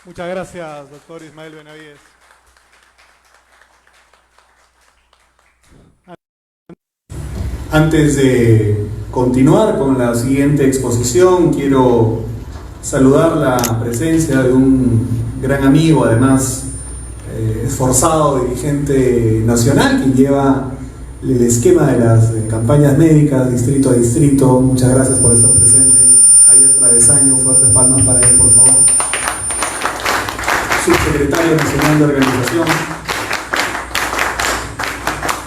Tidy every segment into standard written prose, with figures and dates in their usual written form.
Muchas gracias, doctor Ismael Benavides. Antes de continuar con la siguiente exposición, quiero saludar la presencia de un gran amigo, además esforzado dirigente nacional, quien lleva el esquema de las campañas médicas distrito a distrito. Muchas gracias por estar presente. Javier Travesaño, fuertes palmas para él, por favor. Subsecretario Nacional de Organización.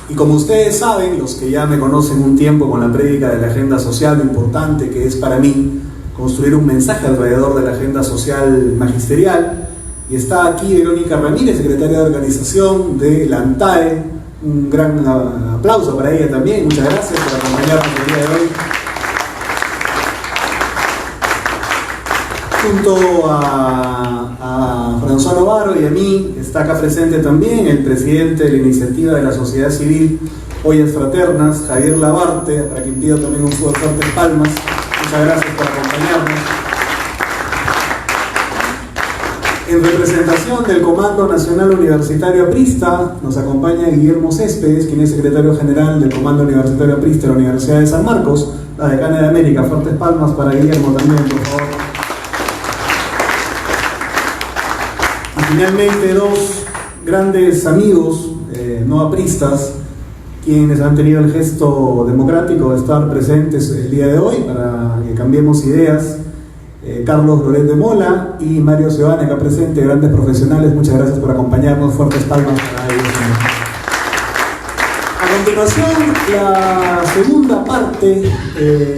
Y como ustedes saben, los que ya me conocen un tiempo con la prédica de la agenda social, lo importante que es para mí construir un mensaje alrededor de la agenda social magisterial. Y está aquí Verónica Ramírez, secretaria de organización de la ANTAE. Un gran aplauso para ella también. Muchas gracias por acompañarnos el día de hoy. Junto a François Novaro y a mí está acá presente también el presidente de la iniciativa de la sociedad civil Ollas Fraternas, Javier Labarte, para quien pido también un fuerte palmas. Muchas gracias por acompañarnos. En representación del Comando Nacional Universitario Aprista nos acompaña Guillermo Céspedes, quien es secretario general del Comando Universitario Aprista de la Universidad de San Marcos, la decana de América. Fuertes palmas para Guillermo también, por favor. Y finalmente dos grandes amigos no apristas, quienes han tenido el gesto democrático de estar presentes el día de hoy para que cambiemos ideas. Carlos Loret de Mola y Mario Sebane, acá presente, grandes profesionales. Muchas gracias por acompañarnos. Fuertes palmas para ellos. A continuación, la segunda parte,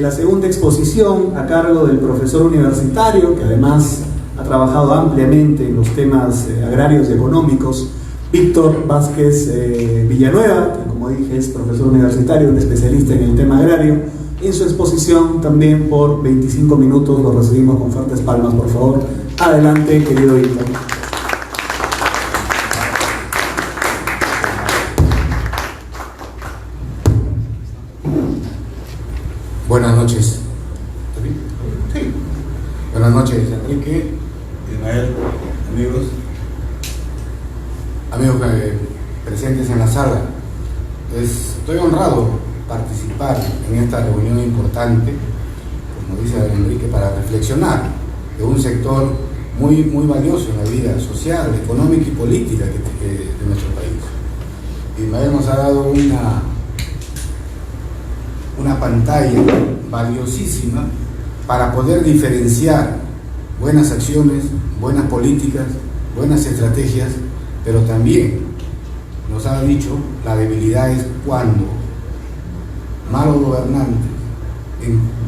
la segunda exposición a cargo del profesor universitario, que además ha trabajado ampliamente en los temas agrarios y económicos, Víctor Vázquez Villanueva, que como dije es profesor universitario, un especialista en el tema agrario. En su exposición también por 25 minutos lo recibimos con fuertes palmas, por favor. Adelante, querido Víctor. Buenas noches. Sí. Buenas noches, Enrique, Ismael, amigos presentes en la sala. Estoy honrado participar en esta reunión importante, como dice Enrique, para reflexionar de un sector muy valioso en la vida social, económica y política de nuestro país. Ismael nos ha dado una pantalla valiosísima para poder diferenciar buenas acciones, buenas políticas, buenas estrategias, pero también nos ha dicho la debilidad es cuando malos gobernantes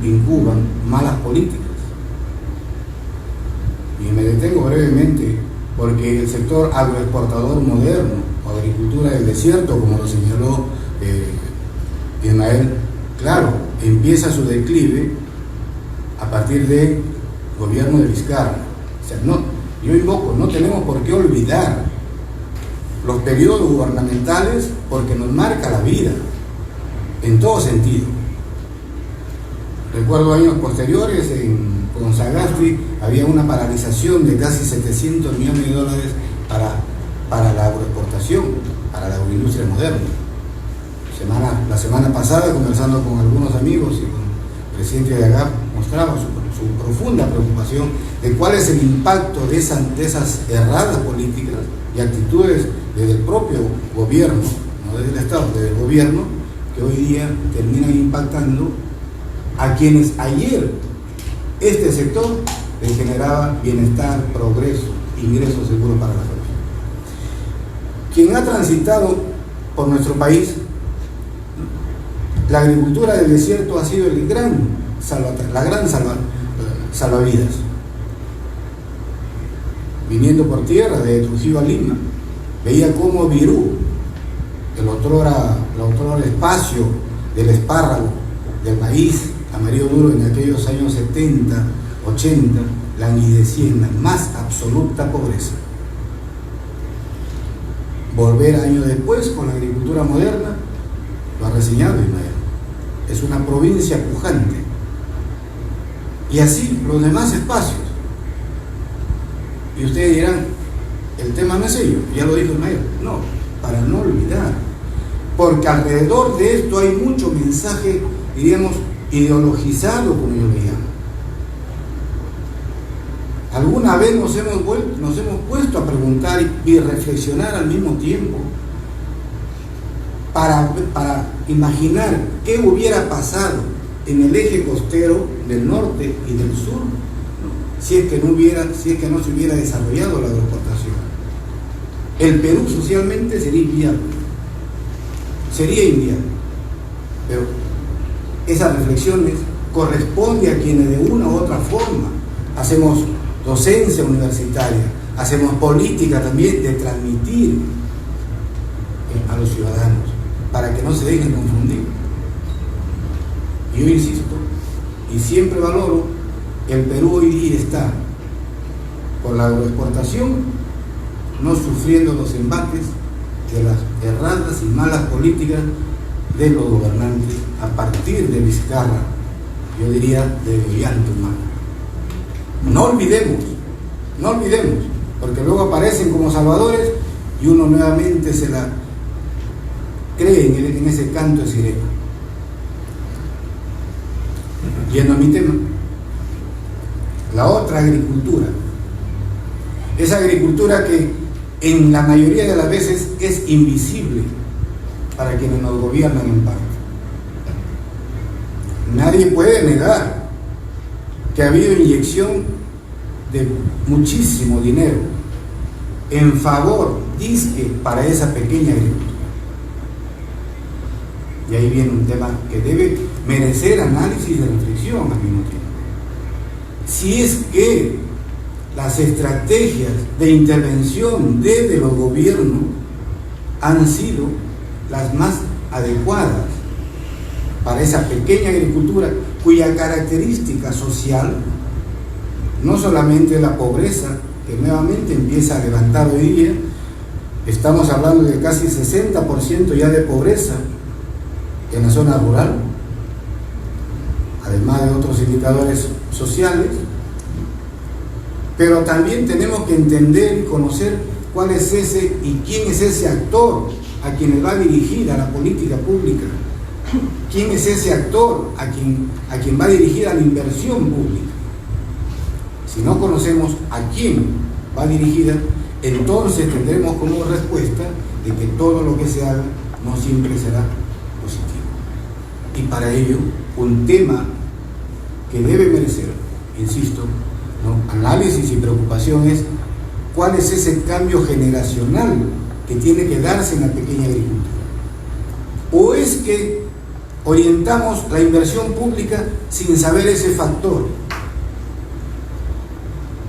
incuban malas políticas. Y me detengo brevemente porque el sector agroexportador moderno o agricultura del desierto, como lo señaló Ismael, claro, empieza su declive a partir del gobierno de Vizcarra. O sea, yo invoco, no tenemos por qué olvidar los periodos gubernamentales porque nos marca la vida en todo sentido. Recuerdo años posteriores, con Sagasti había una paralización de casi 700 millones de dólares para la agroexportación, para la agroindustria moderna. La semana pasada, conversando con algunos amigos y con el presidente de AGAP, mostraba su profunda preocupación de cuál es el impacto de esas erradas políticas y actitudes desde el propio gobierno, no desde el Estado, desde el gobierno, que hoy día terminan impactando a quienes ayer este sector les generaba bienestar, progreso, ingresos seguros para la familia. Quien ha transitado por nuestro país, la agricultura del desierto ha sido la gran salvavidas. Viniendo por tierra de Trujillo a Lima, veía cómo Virú, el otrora espacio del espárrago, del maíz amarillo duro en aquellos años 70, 80, languidecía en la más absoluta pobreza. Volver años después con la agricultura moderna, lo ha reseñado Ismael, es una provincia pujante. Y así los demás espacios. Y ustedes dirán, el tema no es ello, ya lo dijo el maestro. No, para no olvidar. Porque alrededor de esto hay mucho mensaje, diríamos, ideologizado, como yo le llamo. ¿Alguna vez nos hemos puesto a preguntar y reflexionar al mismo tiempo para imaginar qué hubiera pasado en el eje costero del norte y del sur si es que no se hubiera desarrollado la agroexportación? El Perú socialmente sería inviable, pero esas reflexiones corresponden a quienes de una u otra forma hacemos docencia universitaria, hacemos política también de transmitir a los ciudadanos para que no se dejen confundir. Yo insisto y siempre valoro, el Perú hoy día está con la agroexportación no sufriendo los embates de las erradas y malas políticas de los gobernantes a partir de Vizcarra, yo diría de Ollantaytamala. No olvidemos, porque luego aparecen como salvadores y uno nuevamente se la cree en ese canto de sirena. Yendo a mi tema, la otra agricultura, esa agricultura que en la mayoría de las veces es invisible para quienes nos gobiernan en parte. Nadie puede negar que ha habido inyección de muchísimo dinero en favor, dizque, para esa pequeña agricultura. Y ahí viene un tema que debe merecer análisis y reflexión al mismo tiempo. Si es que las estrategias de intervención desde los gobiernos han sido las más adecuadas para esa pequeña agricultura cuya característica social no solamente la pobreza, que nuevamente empieza a levantar hoy día, estamos hablando de casi 60% ya de pobreza en la zona rural, además de otros indicadores sociales, pero también tenemos que entender y conocer cuál es ese y quién es ese actor a quien va dirigida la política pública, quién es ese actor a quien va dirigida la inversión pública. Si no conocemos a quién va dirigida, entonces tendremos como respuesta de que todo lo que se haga no siempre será positivo. Y para ello, un tema que debe merecer, insisto, análisis y preocupación es cuál es ese cambio generacional que tiene que darse en la pequeña agricultura. ¿O es que orientamos la inversión pública sin saber ese factor?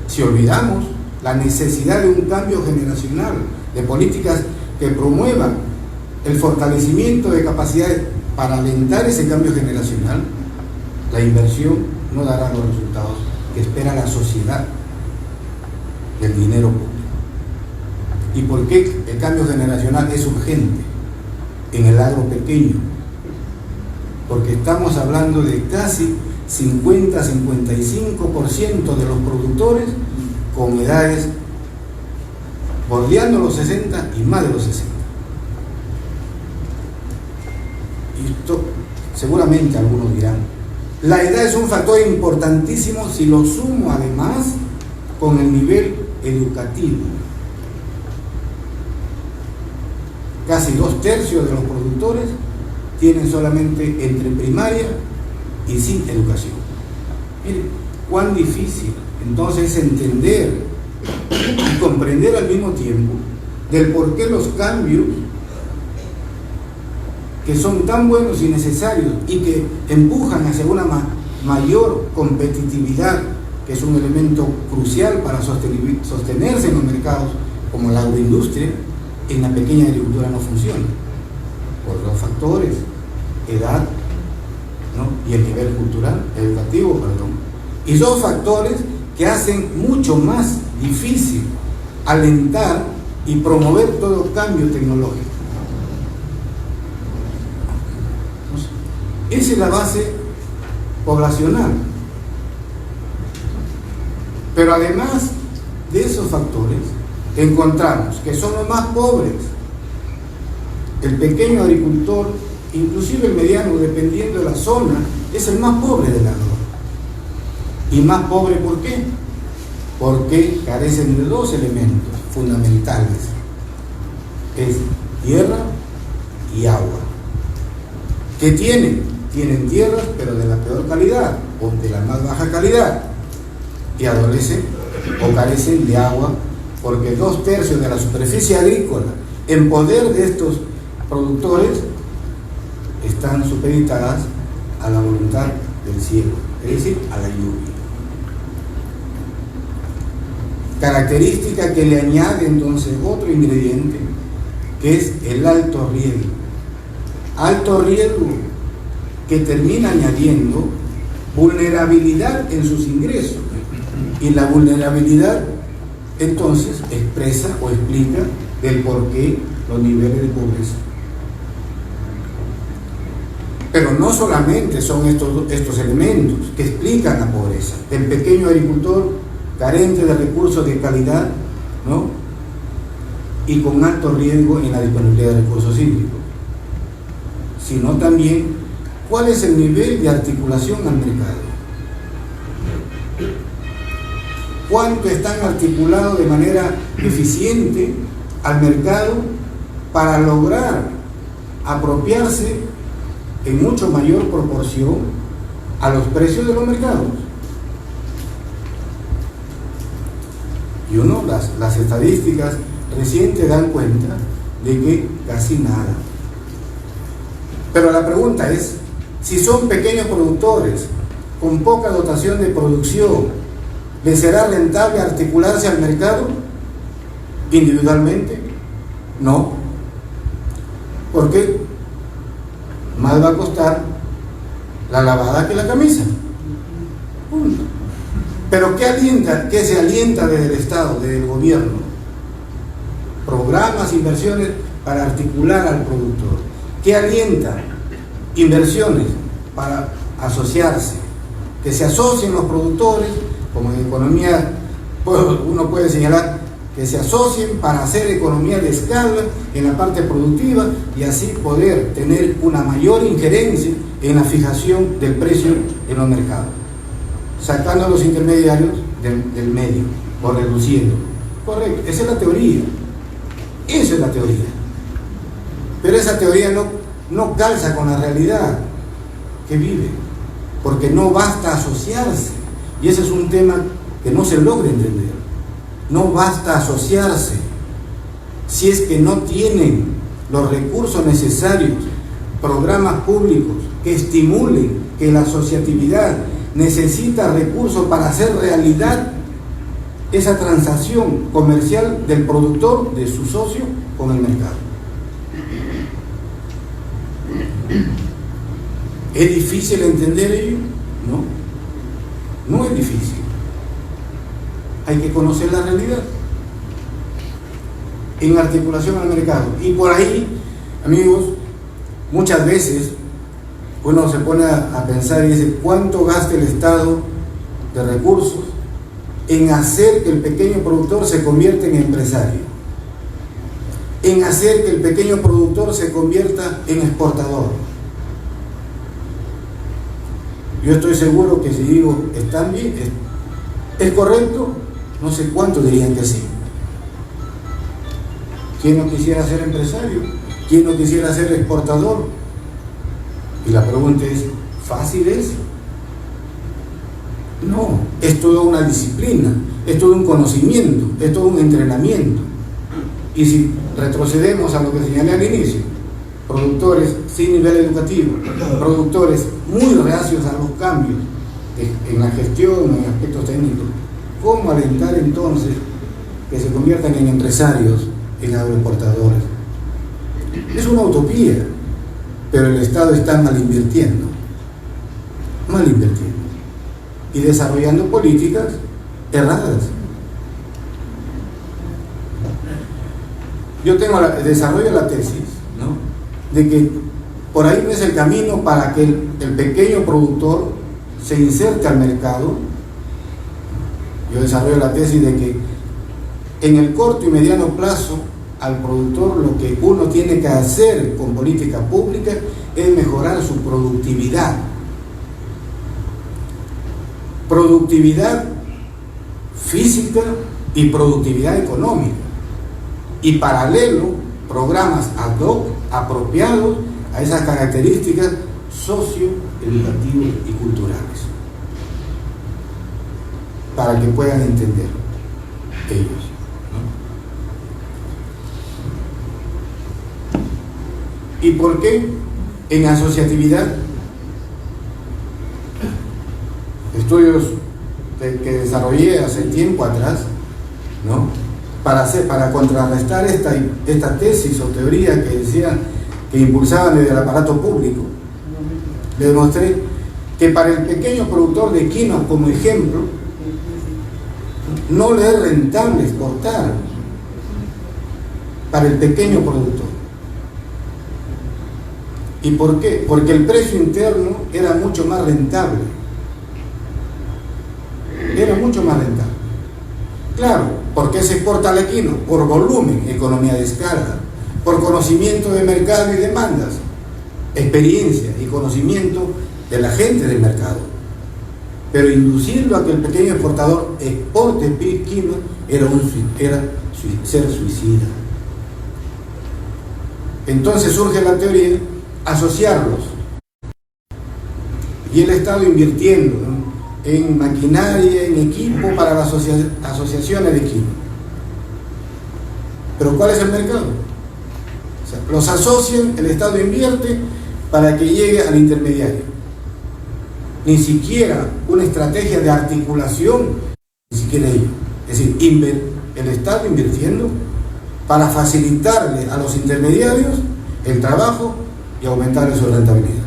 Si olvidamos la necesidad de un cambio generacional, de políticas que promuevan el fortalecimiento de capacidades para alentar ese cambio generacional, la inversión no dará los resultados que espera la sociedad del dinero público. ¿Y por qué el cambio generacional es urgente en el agro pequeño? Porque estamos hablando de casi 50-55% de los productores con edades bordeando los 60 y más de los 60. Y esto seguramente algunos dirán, la edad es un factor importantísimo si lo sumo además con el nivel educativo. Casi 2/3 de los productores tienen solamente entre primaria y sin educación. Miren, cuán difícil entonces es entender y comprender al mismo tiempo del por qué los cambios que son tan buenos y necesarios y que empujan hacia una mayor competitividad, que es un elemento crucial para sostenerse en los mercados como la agroindustria, en la pequeña agricultura no funciona, por los factores, edad, y el nivel cultural, educativo, y son factores que hacen mucho más difícil alentar y promover todo cambio tecnológico. Esa es la base poblacional. Pero además de esos factores encontramos que son los más pobres. El pequeño agricultor, inclusive el mediano, dependiendo de la zona, es el más pobre de la norma. ¿Y más pobre por qué? Porque carecen de dos elementos fundamentales: es tierra y agua. ¿Qué tienen? Tienen tierras, pero de la peor calidad o de la más baja calidad, y adolecen o carecen de agua, porque 2/3 de la superficie agrícola en poder de estos productores están supeditadas a la voluntad del cielo, es decir, a la lluvia. Característica que le añade entonces otro ingrediente, que es el alto riesgo. Alto riesgo que termina añadiendo vulnerabilidad en sus ingresos. Y la vulnerabilidad entonces expresa o explica del por qué los niveles de pobreza. Pero no solamente son estos elementos que explican la pobreza del pequeño agricultor carente de recursos de calidad, ¿no?, y con alto riesgo en la disponibilidad de recursos hídricos, sino también cuál es el nivel de articulación al mercado. ¿Cuánto están articulados de manera eficiente al mercado para lograr apropiarse en mucho mayor proporción a los precios de los mercados? Y las estadísticas recientes dan cuenta de que casi nada. Pero la pregunta es, si son pequeños productores con poca dotación de producción, ¿les será rentable articularse al mercado individualmente? No. ¿Por qué? Más va a costar la lavada que la camisa. Punto. Pero ¿qué se alienta desde el Estado, desde el gobierno? Programas, inversiones para articular al productor. ¿Qué alienta? Inversiones para asociarse, que se asocien los productores, como en economía uno puede señalar, que se asocien para hacer economía de escala en la parte productiva y así poder tener una mayor injerencia en la fijación del precio en los mercados, sacando a los intermediarios del medio o reduciendo. Correcto, esa es la teoría. Esa es la teoría. Pero esa teoría no calza con la realidad que vive, porque no basta asociarse, y ese es un tema que no se logra entender. No basta asociarse si es que no tienen los recursos necesarios, programas públicos que estimulen que la asociatividad necesita recursos para hacer realidad esa transacción comercial del productor, de su socio, con el mercado. ¿Es difícil entender ello? No es difícil. Hay que conocer la realidad en articulación al mercado. Y por ahí, amigos, muchas veces uno se pone a pensar y dice, ¿cuánto gasta el Estado de recursos en hacer que el pequeño productor se convierta en empresario? En hacer que el pequeño productor se convierta en exportador. Yo estoy seguro que si digo, ¿están bien? ¿Es correcto? No sé cuántos dirían que sí. ¿Quién no quisiera ser empresario? ¿Quién no quisiera ser exportador? Y la pregunta es, ¿fácil es? No, es toda una disciplina, es todo un conocimiento, es todo un entrenamiento. Y si retrocedemos a lo que señalé al inicio, productores sin nivel educativo, productores muy reacios a los cambios en la gestión, en aspectos técnicos, ¿cómo alentar entonces que se conviertan en empresarios, en agroexportadores? Es una utopía, pero el Estado está mal invirtiendo y desarrollando políticas erradas. Yo desarrollo la tesis, ¿no?, de que por ahí no es el camino para que el pequeño productor se inserte al mercado. Yo desarrollo la tesis de que en el corto y mediano plazo, al productor lo que uno tiene que hacer con política pública es mejorar su productividad. Productividad física y productividad económica. Y paralelo, programas ad hoc apropiados a esas características socioeducativas y culturales, para que puedan entender ellos, ¿no? ¿Y por qué en asociatividad? Estudios que desarrollé hace tiempo atrás, ¿no? Para contrarrestar esta tesis o teoría que decían que impulsaban desde el aparato público, le demostré que para el pequeño productor de quinoa, como ejemplo, no le es rentable exportar, para el pequeño productor. ¿Y por qué? Porque el precio interno era mucho más rentable. Era mucho más rentable. Claro, ¿por qué se exporta la quinoa? Por volumen, economía de escala, por conocimiento de mercado y demandas, experiencia y conocimiento de la gente del mercado. Pero inducirlo a que el pequeño exportador exporte quinoa era ser suicida. Entonces surge la teoría, asociarlos. Y el Estado invirtiendo, ¿no?, en maquinaria, en equipo para las asociaciones de quinoa. Pero ¿cuál es el mercado? O sea, los asocian, el Estado invierte para que llegue al intermediario. Ni siquiera una estrategia de articulación, ni siquiera ello. Es decir, el Estado invirtiendo para facilitarle a los intermediarios el trabajo y aumentarle su rentabilidad.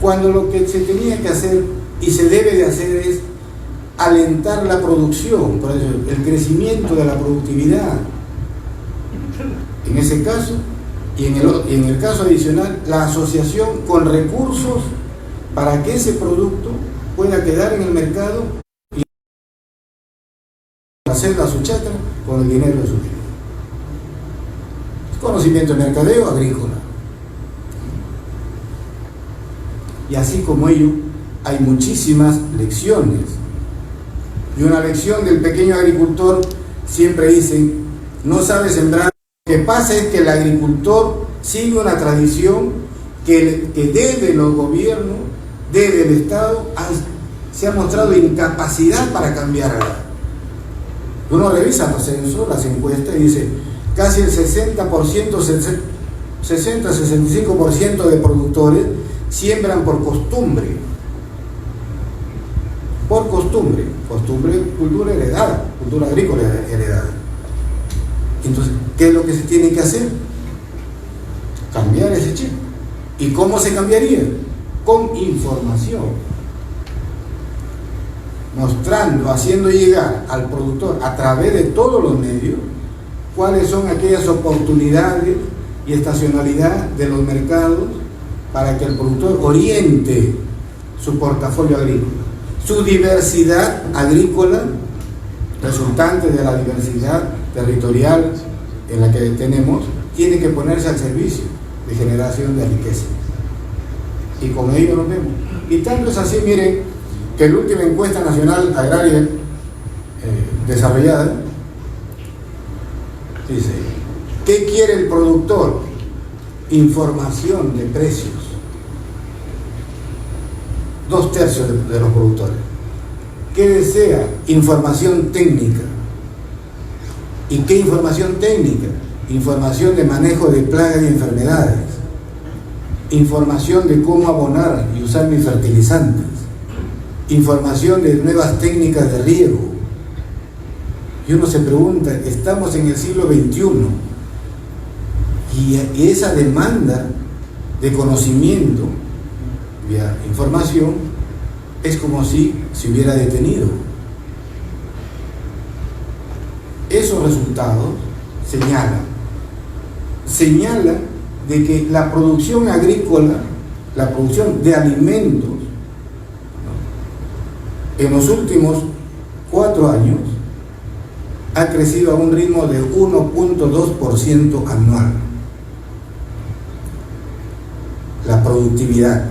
Cuando lo que se tenía que hacer y se debe de hacer es alentar la producción, por eso el crecimiento de la productividad. En ese caso, y en el caso adicional, la asociación con recursos para que ese producto pueda quedar en el mercado y hacer la suchatra con el dinero de su dinero. Conocimiento de mercadeo agrícola. Y así como ello, hay muchísimas lecciones. Y una lección del pequeño agricultor siempre dicen, no sabe sembrar. Lo que pasa es que el agricultor sigue una tradición que desde los gobiernos, desde el Estado, se ha mostrado incapacidad para cambiarla. Uno revisa los censos, las encuestas, y dice, casi el 60-65% de productores siembran por costumbre. Por costumbre, cultura heredada, cultura agrícola heredada. Entonces, ¿qué es lo que se tiene que hacer? Cambiar ese chip. ¿Y cómo se cambiaría? Con información. Mostrando, haciendo llegar al productor a través de todos los medios cuáles son aquellas oportunidades y estacionalidad de los mercados para que el productor oriente su portafolio agrícola. Su diversidad agrícola, resultante de la diversidad territorial en la que tenemos, tiene que ponerse al servicio de generación de riqueza. Y con ello nos vemos. Y tanto es así, miren, que la última encuesta nacional agraria desarrollada dice, ¿qué quiere el productor? Información de precios. 2/3 de los productores. ¿Qué desea? Información técnica. ¿Y qué información técnica? Información de manejo de plagas y enfermedades. Información de cómo abonar y usar mis fertilizantes. Información de nuevas técnicas de riego. Y uno se pregunta, estamos en el siglo XXI y esa demanda de conocimiento vía información es como si se hubiera detenido. Esos resultados señalan de que la producción agrícola, la producción de alimentos, en los últimos 4 años ha crecido a un ritmo de 1.2% anual. La productividad,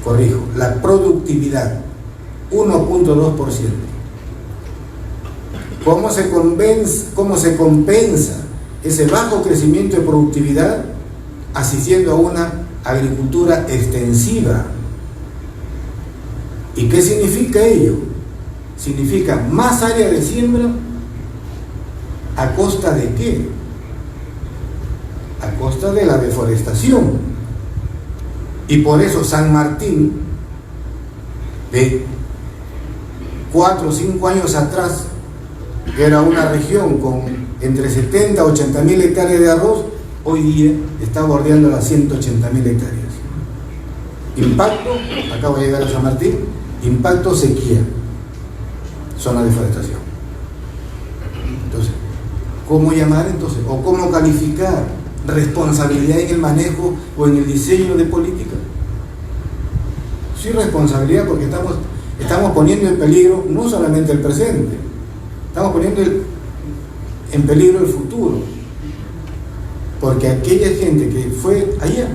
corrijo, la productividad, 1.2%. ¿Cómo se compensa ese bajo crecimiento de productividad? Asistiendo a una agricultura extensiva. ¿Y qué significa ello? Significa más área de siembra. ¿A costa de qué? A costa de la deforestación. Y por eso San Martín, de 4 o 5 años atrás, que era una región con entre 70 a 80 mil hectáreas de arroz, hoy día está bordeando las 180 mil hectáreas. Impacto, acabo de llegar a San Martín, impacto sequía, zona de deforestación. Entonces, ¿cómo llamar entonces? ¿O cómo calificar responsabilidad en el manejo o en el diseño de política? Sí, responsabilidad, porque estamos poniendo en peligro no solamente el presente, estamos poniendo en peligro el futuro, porque aquella gente que fue allá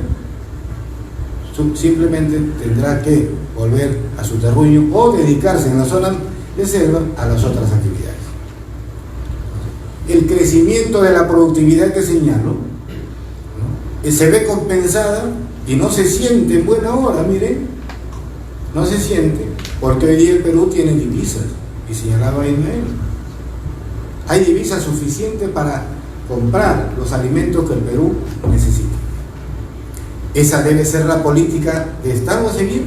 simplemente tendrá que volver a su terruño o dedicarse en la zona de selva a las otras actividades. El crecimiento de la productividad que señalo, ¿no?, se ve compensada y no se siente en buena hora, miren, no se siente, porque hoy día el Perú tiene divisas, y señalaba Ismael, hay divisas suficientes para comprar los alimentos que el Perú necesita. Esa debe ser la política de Estado a seguir.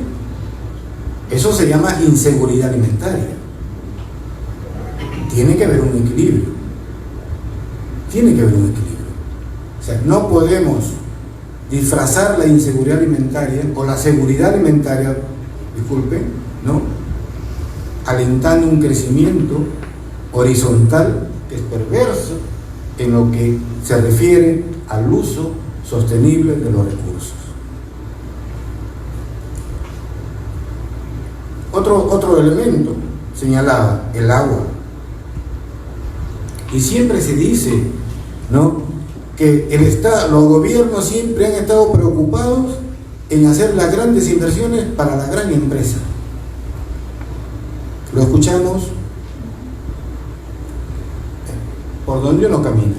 Eso se llama inseguridad alimentaria. Tiene que haber un equilibrio. Tiene que haber un equilibrio. O sea, no podemos disfrazar la inseguridad alimentaria o la seguridad alimentaria, disculpen, ¿no?, alentando un crecimiento horizontal que es perverso en lo que se refiere al uso sostenible de los recursos. Otro elemento señalaba el agua, y siempre se dice, ¿no?, que el Estado, los gobiernos siempre han estado preocupados en hacer las grandes inversiones para la gran empresa. Lo escuchamos por donde uno camina.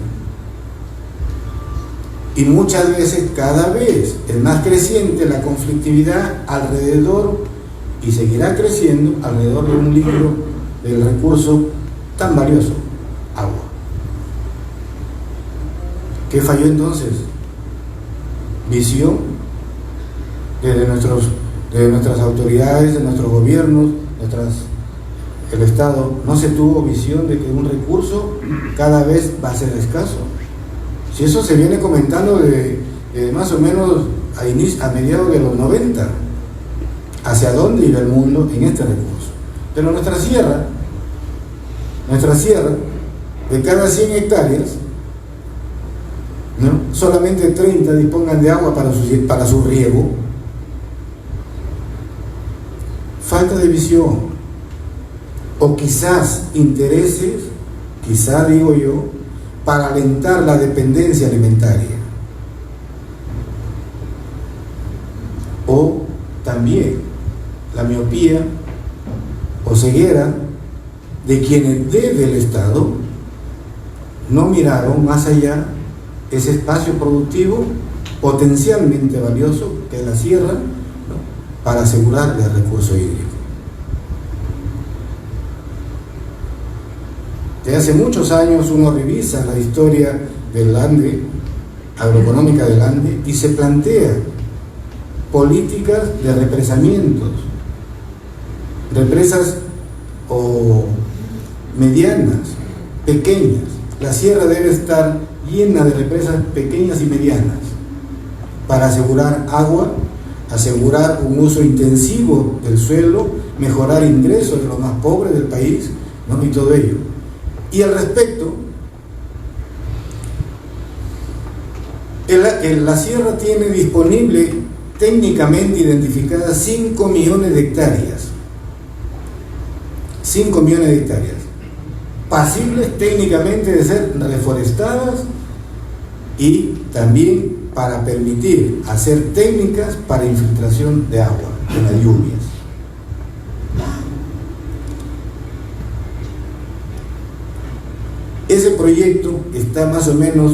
Y muchas veces, cada vez es más creciente la conflictividad alrededor, y seguirá creciendo alrededor de un libro del recurso tan valioso, agua. ¿Qué falló entonces? Visión desde nuestras autoridades, de nuestros gobiernos, el Estado. No se tuvo visión de que un recurso cada vez va a ser escaso. Si eso se viene comentando de más o menos a mediados de los 90, hacia dónde iba el mundo en este recurso. Pero nuestra sierra, de cada 100 hectáreas, ¿no?, solamente 30 dispongan de agua para su riego. Falta de visión, o quizás intereses, quizá digo yo, para alentar la dependencia alimentaria. O también la miopía o ceguera de quienes desde el Estado no miraron más allá ese espacio productivo potencialmente valioso que es la sierra, ¿no?, para asegurar el recurso hídrico. Desde hace muchos años uno revisa la historia del Ande, agroeconómica del Ande, y se plantea políticas de represamientos, represas o medianas, pequeñas. La sierra debe estar llena de represas pequeñas y medianas para asegurar agua, asegurar un uso intensivo del suelo, mejorar ingresos de los más pobres del país, ¿no?, y todo ello. Y al respecto, la sierra tiene disponible, técnicamente identificadas, 5 millones de hectáreas. 5 millones de hectáreas. pasibles técnicamente de ser reforestadas y también para permitir hacer técnicas para infiltración de agua en las lluvias. Ese proyecto está más o menos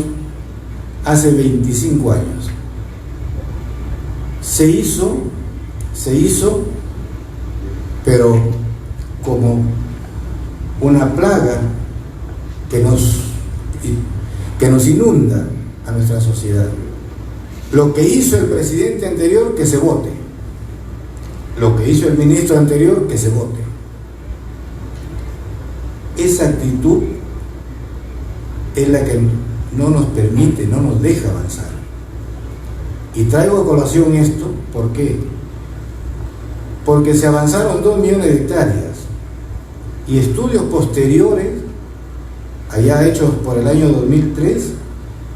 hace 25 años. Se hizo, pero como una plaga que nos inunda a nuestra sociedad. Lo que hizo el presidente anterior, que se vote. Lo que hizo el ministro anterior, que se vote. Esa actitud es la que no nos permite, no nos deja avanzar. Y traigo a colación esto, ¿por qué? Porque se avanzaron 2 millones de hectáreas y estudios posteriores, allá hechos por el año 2003,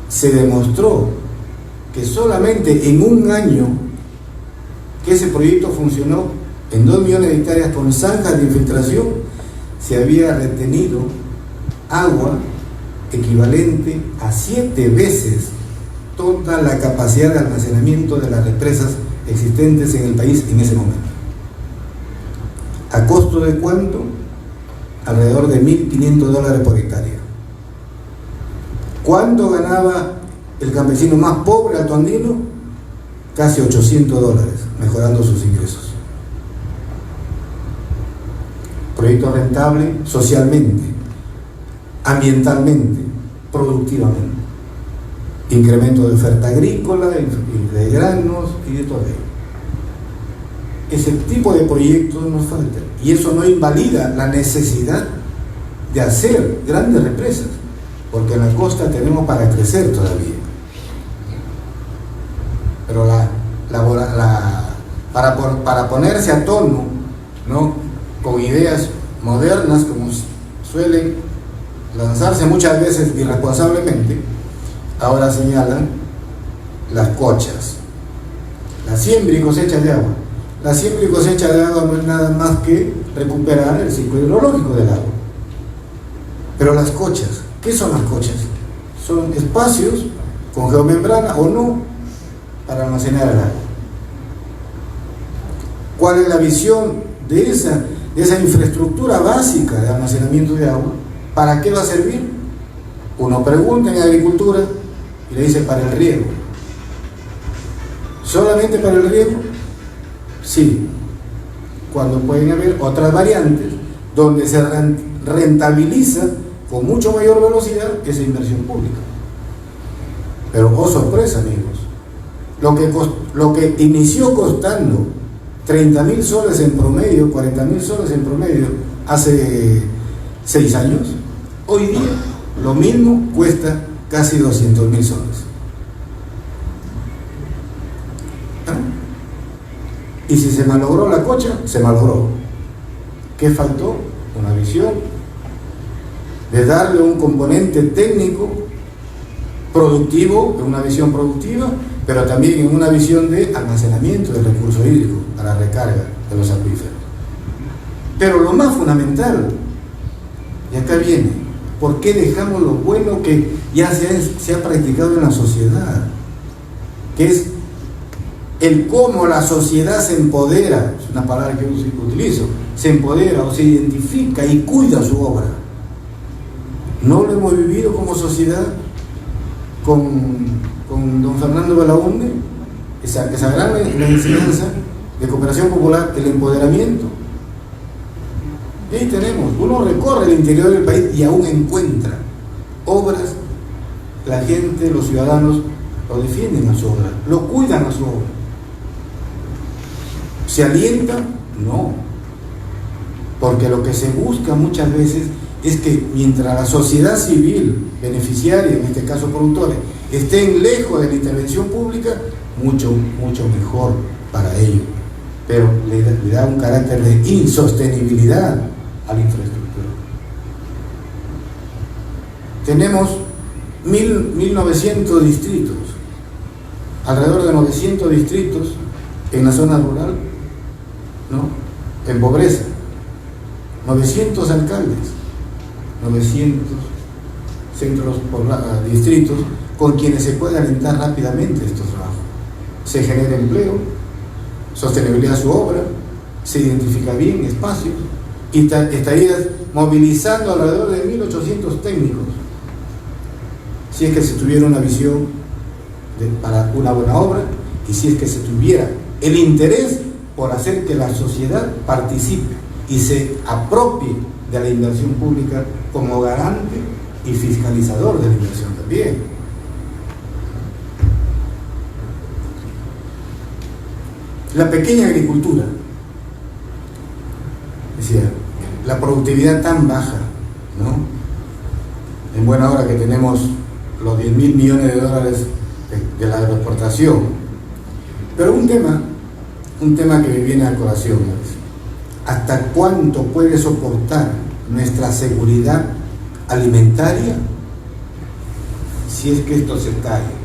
se demostró que solamente en un año que ese proyecto funcionó, en 2 millones de hectáreas con zanjas de infiltración, se había retenido agua equivalente a 7 veces toda la capacidad de almacenamiento de las represas existentes en el país en ese momento. ¿A costo de cuánto? Alrededor de $1.500 por hectárea. ¿Cuánto ganaba el campesino más pobre altoandino? Casi $800, mejorando sus ingresos. Proyecto rentable socialmente, ambientalmente, productivamente. Incremento de oferta agrícola, de granos y de todo ello. Ese tipo de proyectos nos faltan. Y eso no invalida la necesidad de hacer grandes represas, porque en la costa tenemos para crecer todavía. Pero para ponerse a tono, ¿no?, con ideas modernas, como suelen lanzarse muchas veces irresponsablemente, ahora señalan las cochas, la siembra y cosecha de agua. La siembra y cosecha de agua no es nada más que recuperar el ciclo hidrológico del agua. Pero las cochas, ¿qué son las cochas? Son espacios con geomembrana o no para almacenar el agua. ¿Cuál es la visión de esa infraestructura básica de almacenamiento de agua? ¿Para qué va a servir? Uno pregunta en agricultura y le dice: para el riego. ¿Solamente para el riego? Sí, cuando pueden haber otras variantes donde se rentabiliza con mucho mayor velocidad esa inversión pública. Pero oh sorpresa, amigos, lo que inició costando 30.000 soles en promedio, 40.000 soles en promedio hace 6 años, hoy día lo mismo cuesta casi 200.000 soles. Y si se malogró la cocha, se malogró. ¿Qué faltó? Una visión de darle un componente técnico productivo, una visión productiva, pero también en una visión de almacenamiento del recurso hídrico para recarga de los acuíferos. Pero lo más fundamental, y acá viene, ¿por qué dejamos lo bueno que ya se ha practicado en la sociedad? Que es el cómo la sociedad se empodera, es una palabra que utilizo, se empodera o se identifica y cuida su obra. ¿No lo hemos vivido como sociedad con don Fernando Belaúnde? Esa gran enseñanza de cooperación popular, el empoderamiento. Y ahí tenemos, uno recorre el interior del país y aún encuentra obras, la gente, los ciudadanos lo defienden a su obra, lo cuidan a su obra. ¿Se alienta? No. Porque lo que se busca muchas veces es que mientras la sociedad civil, beneficiaria, en este caso productores, estén lejos de la intervención pública, mucho mejor para ellos. Pero le da un carácter de insostenibilidad a la infraestructura. Tenemos 1.900 distritos, alrededor de 900 distritos en la zona rural, ¿no?, en pobreza, 900 alcaldes, 900 centros distritos con quienes se puede alentar rápidamente estos trabajos. Se genera empleo, sostenibilidad de su obra, se identifica bien espacios y estarías movilizando alrededor de 1.800 técnicos si es que se tuviera una visión para una buena obra y si es que se tuviera el interés por hacer que la sociedad participe y se apropie de la inversión pública como garante y fiscalizador de la inversión también. La pequeña agricultura, es decir, la productividad tan baja, ¿no? En buena hora que tenemos los 10.000 millones de dólares de la agroexportación. Pero un tema que me viene a colación es: ¿hasta cuánto puede soportar nuestra seguridad alimentaria si es que esto se cae?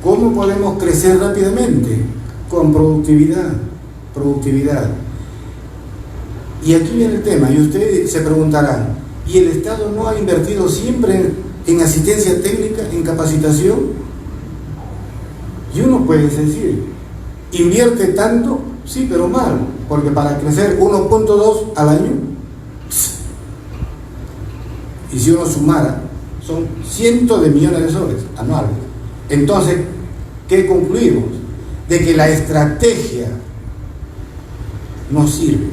¿Cómo podemos crecer rápidamente? Con productividad. Y aquí viene el tema, y ustedes se preguntarán, ¿y el Estado no ha invertido siempre en asistencia técnica, en capacitación? Y uno puede decir, ¿invierte tanto? Sí, pero mal, porque para crecer 1.2 al año, y si uno sumara, son cientos de millones de soles anuales. Entonces, ¿qué concluimos? De que la estrategia no sirve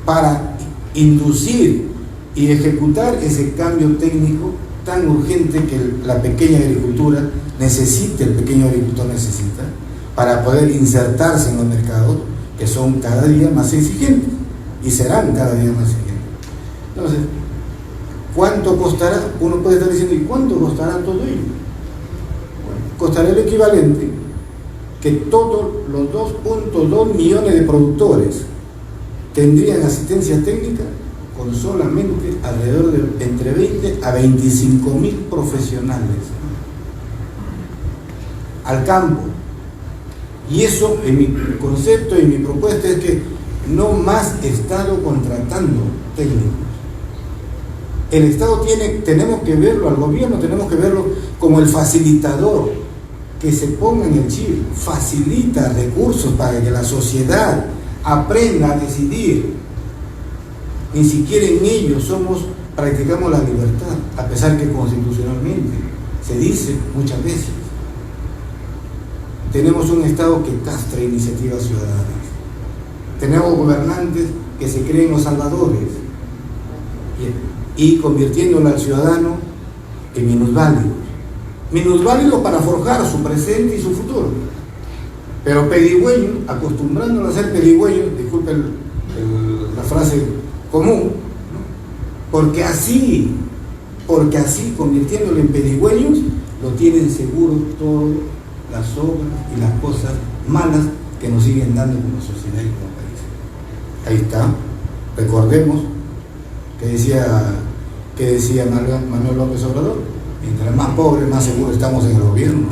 para inducir y ejecutar ese cambio técnico tan urgente que la pequeña agricultura necesita, el pequeño agricultor necesita, para poder insertarse en los mercados que son cada día más exigentes y serán cada día más exigentes. Entonces, ¿cuánto costará? Uno puede estar diciendo, ¿y cuánto costará todo ello? Bueno, costará el equivalente que todos los 2.2 millones de productores tendrían asistencia técnica con solamente alrededor de entre 20 a 25.000 profesionales al campo. Y eso, en mi concepto y mi propuesta, es que no más Estado contratando técnicos. El Estado tenemos que verlo, al gobierno tenemos que verlo como el facilitador, que se ponga en el chip, facilita recursos para que la sociedad aprenda a decidir. Ni siquiera en ello practicamos la libertad, a pesar que constitucionalmente se dice muchas veces. Tenemos un Estado que castra iniciativas ciudadanas. Tenemos gobernantes que se creen los salvadores y convirtiéndolo al ciudadano en minusválidos para forjar su presente y su futuro. Pero pedigüeños, acostumbrándolo a ser pedigüeños, disculpen la frase común, ¿no? porque así convirtiéndolo en pedigüeños, lo tienen seguro todas las obras y las cosas malas que nos siguen dando como sociedad y como país. Ahí está. Recordemos que decía Manuel López Obrador: mientras más pobres, más seguros estamos en el gobierno.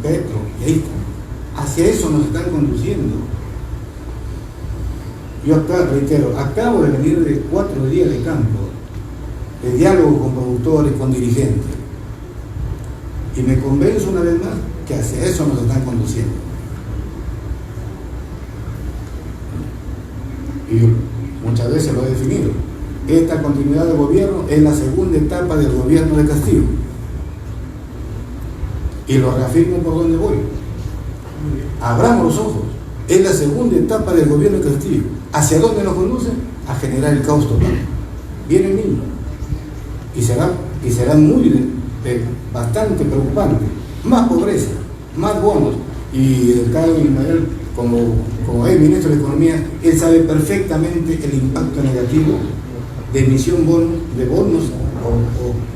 Petro, y ahí está. Hacia eso nos están conduciendo. Yo acá, reitero, acabo de venir de 4 días de campo, de diálogo con productores, con dirigentes, y me convenzo una vez más que hacia eso nos están conduciendo. Y muchas veces lo he definido. Esta continuidad de gobierno es la segunda etapa del gobierno de Castillo. Y lo reafirmo por donde voy. Abramos los ojos. Es la segunda etapa del gobierno de Castillo. ¿Hacia dónde nos conduce? A generar el caos total. Viene el niño. Y será bastante preocupante. Más pobreza, más bonos. Y el Carlos Ismael, como es ministro de Economía, él sabe perfectamente el impacto negativo de emisión de bonos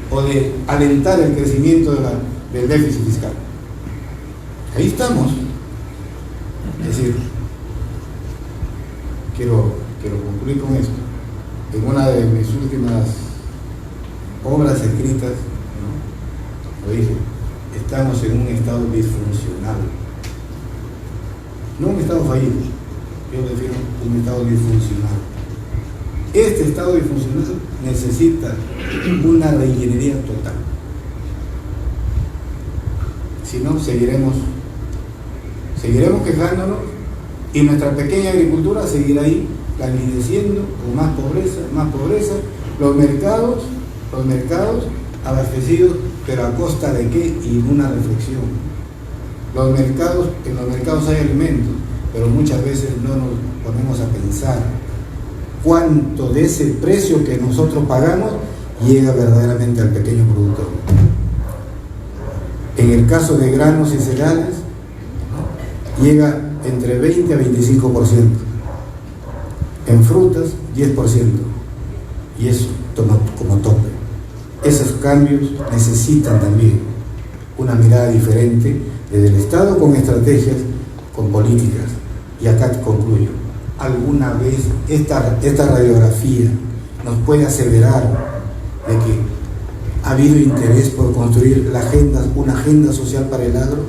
o de alentar el crecimiento del déficit fiscal. Ahí estamos. Es decir, quiero concluir con esto. En una de mis últimas obras escritas, ¿no?, lo dije: estamos en un estado disfuncional, no un estado fallido, yo defino un Estado disfuncional. Este Estado disfuncional necesita una reingeniería total. Si no, seguiremos quejándonos y nuestra pequeña agricultura seguirá ahí languideciendo con más pobreza, los mercados abastecidos, pero ¿a costa de qué? Y una reflexión. En los mercados hay alimentos, pero muchas veces no nos ponemos a pensar cuánto de ese precio que nosotros pagamos llega verdaderamente al pequeño productor. En el caso de granos y cereales, llega entre 20 a 25%. En frutas, 10%. Y eso toma como tope. Esos cambios necesitan también una mirada diferente desde el Estado, con estrategias, con políticas. Y acá concluyo. ¿Alguna vez esta radiografía nos puede aseverar de que ha habido interés por construir una agenda social para el agro?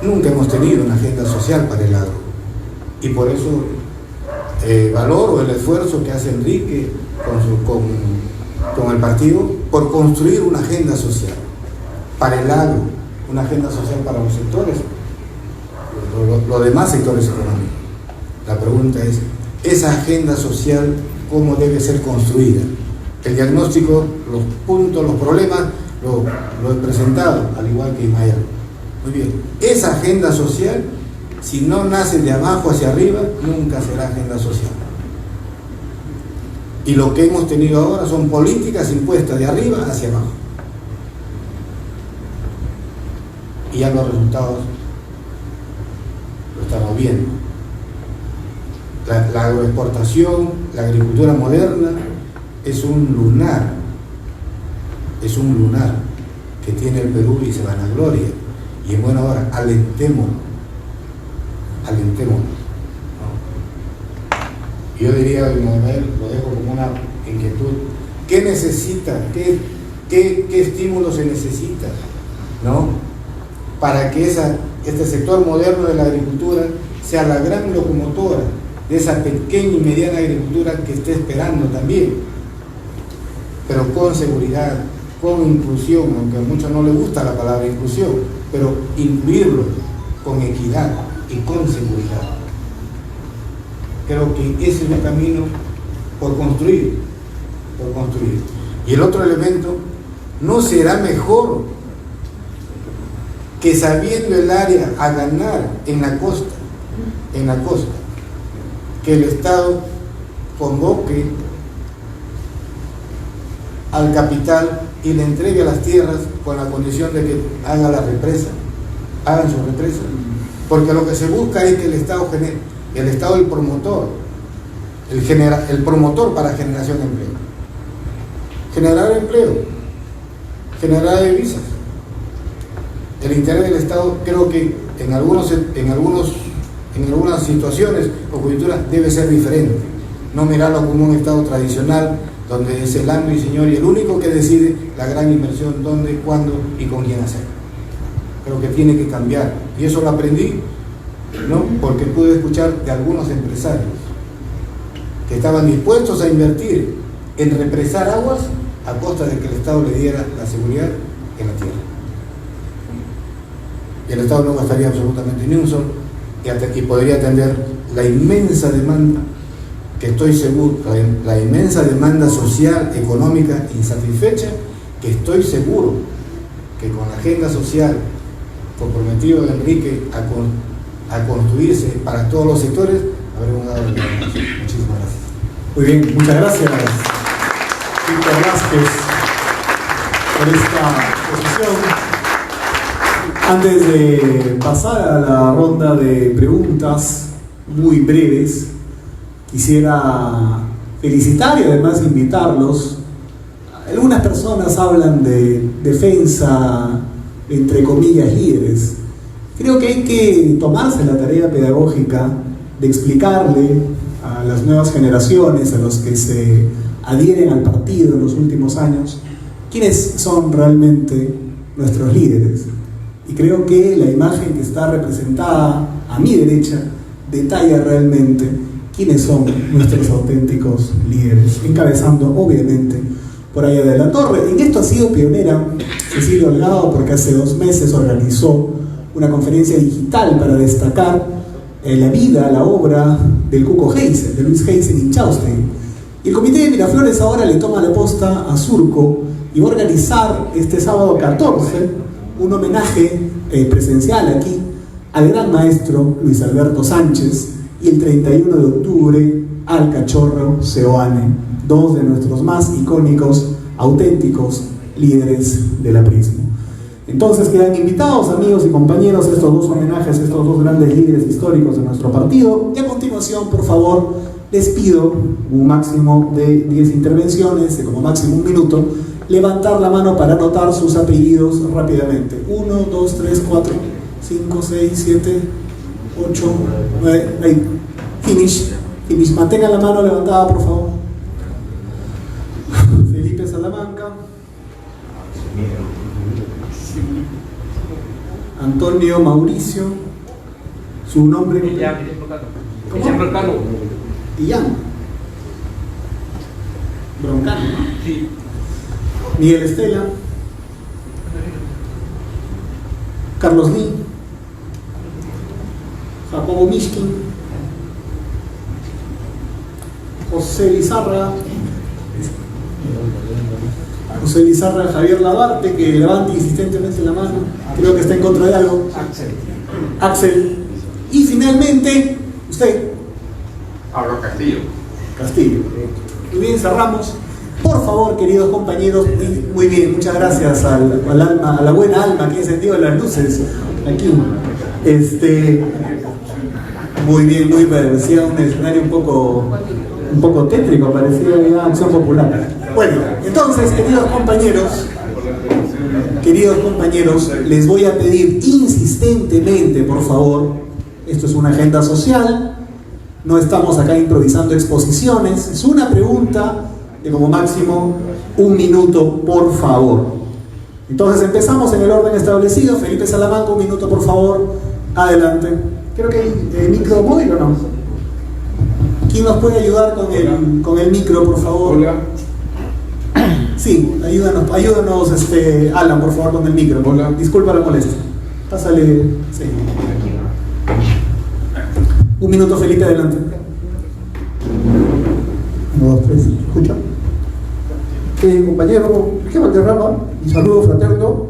Nunca hemos tenido una agenda social para el agro. Y por eso valoro el esfuerzo que hace Enrique con el partido por construir una agenda social para el agro, una agenda social para los sectores, los demás sectores económicos. La pregunta es, esa agenda social, ¿cómo debe ser construida? El diagnóstico, los puntos, los problemas, lo he presentado, al igual que Ismael. Muy bien, esa agenda social, si no nace de abajo hacia arriba, nunca será agenda social. Y lo que hemos tenido ahora son políticas impuestas de arriba hacia abajo. Y ya los resultados lo estamos viendo. La agroexportación, la agricultura moderna, es un lunar que tiene el Perú y se vanagloria. Y en buena hora, alentémonos. Yo diría, Manuel, lo dejo como una inquietud. ¿Qué necesita? ¿Qué estímulo se necesita? ¿No? Para que este sector moderno de la agricultura sea la gran locomotora de esa pequeña y mediana agricultura que esté esperando también, pero con seguridad, con inclusión, aunque a muchos no les gusta la palabra inclusión, pero incluirlo con equidad y con seguridad. Creo que ese es el camino por construir. Y el otro elemento, ¿no será mejor que sabiendo el área a ganar en la costa, que el Estado convoque al capital y le entregue las tierras con la condición de que hagan su represa? Porque lo que se busca es que el Estado genere, el Estado el promotor, el promotor para generación de empleo. Generar divisas. El interés del Estado, creo que en algunas situaciones o coyunturas debe ser diferente. No mirarlo como un Estado tradicional, donde es el amo y señor y el único que decide la gran inversión, dónde, cuándo y con quién hacer. Creo que tiene que cambiar. Y eso lo aprendí, ¿no? Porque pude escuchar de algunos empresarios que estaban dispuestos a invertir en represar aguas a costa de que el Estado le diera la seguridad en la tierra. Y el Estado no gastaría absolutamente ni un sol y podría atender la inmensa demanda, que estoy seguro, la inmensa demanda social, económica, insatisfecha, que estoy seguro que con la agenda social comprometido de Enrique a construirse para todos los sectores, habremos dado el paso. Muchísimas gracias. Muy bien, muchas gracias, Víctor Vázquez, por esta exposición. Antes de pasar a la ronda de preguntas muy breves, quisiera felicitar y además invitarlos. Algunas personas hablan de defensa, entre comillas, líderes. Creo que hay que tomarse la tarea pedagógica de explicarle a las nuevas generaciones, a los que se adhieren al partido en los últimos años, quiénes son realmente nuestros líderes. Y creo que la imagen que está representada a mi derecha detalla realmente quiénes son nuestros auténticos líderes, encabezando obviamente por Aya de la Torre. En esto ha sido pionera Cecilia Holgado, porque hace 2 meses organizó una conferencia digital para destacar la vida, la obra del Cuco Heisen, de Luis Heisen Inchaustein. Y el Comité de Miraflores ahora le toma la posta a Surco y va a organizar este sábado 14 un homenaje presencial aquí al gran maestro Luis Alberto Sánchez, y el 31 de octubre al Cachorro Seoane, 2 de nuestros más icónicos, auténticos líderes del aprismo. Entonces quedan invitados, amigos y compañeros, estos 2 homenajes, estos 2 grandes líderes históricos de nuestro partido. Y a continuación, por favor, les pido un máximo de 10 intervenciones, de como máximo 1 minuto, levantar la mano para anotar sus apellidos rápidamente. 1, 2, 3, 4, 5, 6, 7, 8, 9, ahí. Finish. Mantengan la mano levantada, por favor. Felipe Salamanca. Antonio Mauricio. Su nombre. ¿Cómo? Broncano. Illán. Broncano, ¿no? Sí. Miguel Estela. Carlos Lee. Jacobo Mishkin. José Lizarra. Javier Labarte, que levante insistentemente la mano, creo que está en contra de algo. Axel. Y finalmente, usted. Pablo Castillo. Muy bien, cerramos. Por favor, queridos compañeros, muy bien, muchas gracias al alma, a la buena alma que ha encendido las luces aquí. Muy bien, parecía un escenario un poco tétrico, parecía ya Acción Popular. Bueno, entonces, queridos compañeros, les voy a pedir insistentemente, por favor, esto es una agenda social, no estamos acá improvisando exposiciones, es una pregunta de como máximo 1 minuto, por favor. Entonces empezamos en el orden establecido. Felipe Salamanca, 1 minuto, por favor, adelante. Creo que hay micro móvil, ¿o no? ¿Quién nos puede ayudar con el micro, por favor? Hola. Sí, ayúdanos, Alan, por favor, con el micro. Hola. Disculpa la molestia. Pásale. Sí. 1 minuto, Felipe, adelante. 1, 2, 3, ¿escucha? Compañero Jorge Valderrama, mi saludo fraterno,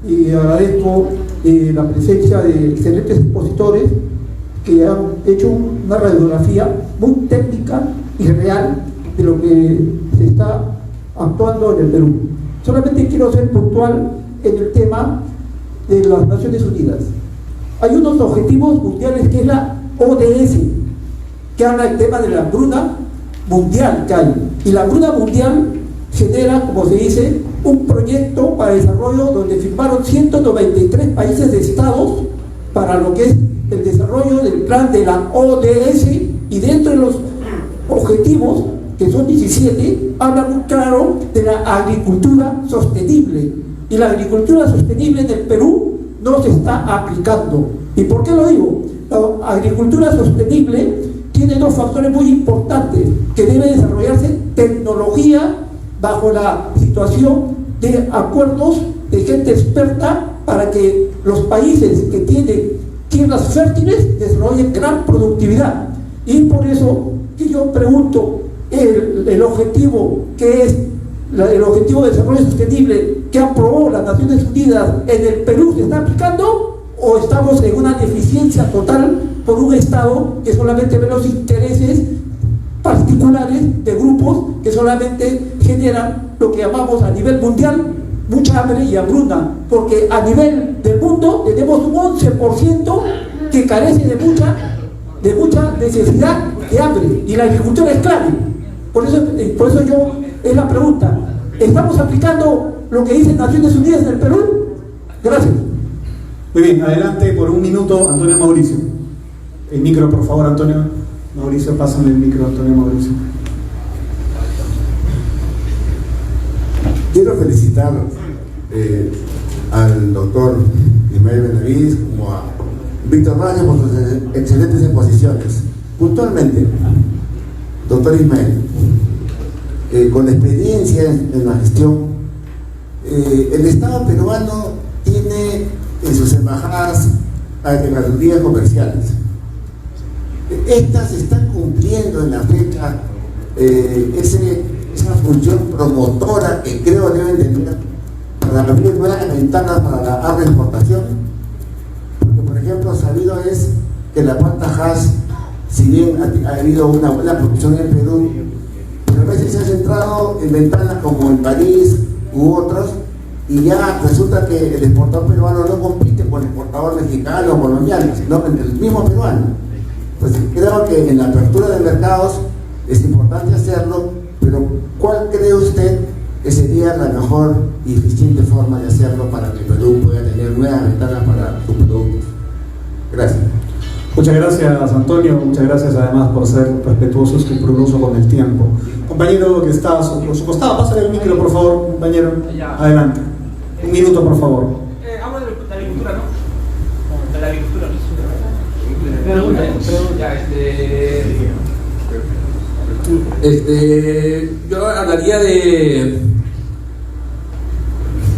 y agradezco la presencia de excelentes expositores que han hecho una radiografía muy técnica y real de lo que se está actuando en el Perú. Solamente quiero ser puntual en el tema de las Naciones Unidas. Hay unos objetivos mundiales que es la ODS, que habla del tema de la hambruna mundial que hay. Y la hambruna mundial genera, como se dice, un proyecto para desarrollo donde firmaron 193 países de estados para lo que es el desarrollo del plan de la ODS, y dentro de los objetivos, que son 17, habla muy claro de la agricultura sostenible. Y la agricultura sostenible en el Perú no se está aplicando. ¿Y por qué lo digo? La agricultura sostenible tiene 2 factores muy importantes: que debe desarrollarse tecnología bajo la situación de acuerdos de gente experta para que los países que tienen tierras fértiles desarrollen gran productividad. Y por eso que yo pregunto, el objetivo que es el objetivo de desarrollo sostenible que aprobó las Naciones Unidas en el Perú, ¿se está aplicando o estamos en una deficiencia total por un Estado que solamente ve los intereses particulares de grupos que solamente generan lo que llamamos a nivel mundial mucha hambre y hambruna? Porque a nivel del mundo tenemos un 11% que carece de mucha necesidad de hambre, y la agricultura es clave. Por eso yo, es la pregunta: ¿estamos aplicando lo que dicen Naciones Unidas en el Perú? Gracias. Muy bien, adelante por 1 minuto, Antonio Mauricio. El micro, por favor, Antonio Mauricio, pásame el micro, Antonio Mauricio. Quiero felicitar al doctor Ismael Benavides como Víctor Valle, por sus excelentes exposiciones. Puntualmente, doctor Ismael, con experiencia en la gestión, el Estado peruano tiene en sus embajadas alternativas comerciales. Estas están cumpliendo en la fecha esa función promotora que creo deben tener para abrir nuevas ventanas para la agroexportación. Porque, por ejemplo, sabido es que la planta Hass, si bien ha habido una buena producción en Perú, pero a veces se ha centrado en ventanas como en París u otros, y ya resulta que el exportador peruano no compite con el exportador mexicano o colombiano, sino con el mismo peruano. Pues creo que en la apertura de mercados es importante hacerlo, pero ¿cuál cree usted que sería la mejor y eficiente forma de hacerlo para que Perú pueda tener nuevas ventanas para sus productos? Gracias. Muchas gracias, Antonio. Muchas gracias además por ser respetuoso y escrupuloso con el tiempo. Compañero que está a su costado, pásale el micro, por favor, compañero. Adelante. Un minuto, por favor. Habla de la agricultura, ¿no? De la agricultura. Yo hablaría de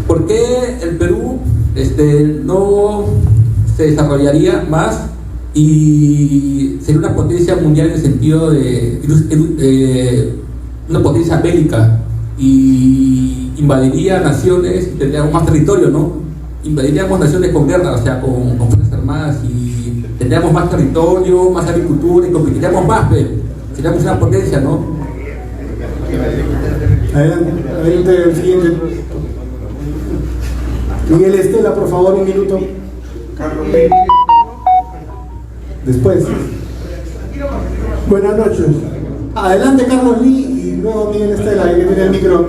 por qué el Perú no se desarrollaría más y sería una potencia mundial en el sentido de una potencia bélica y invadiría naciones y tendríamos más territorio, ¿no? Invadiríamos naciones con guerra, o sea, con fuerzas armadas, y tendríamos más territorio, más agricultura y competiríamos más, pero seríamos una potencia, ¿no? Adelante, el siguiente. Miguel Estela, por favor, un minuto. Después. Buenas noches. Adelante, Carlos Lee, y luego Miguel Estela, que tiene el micro.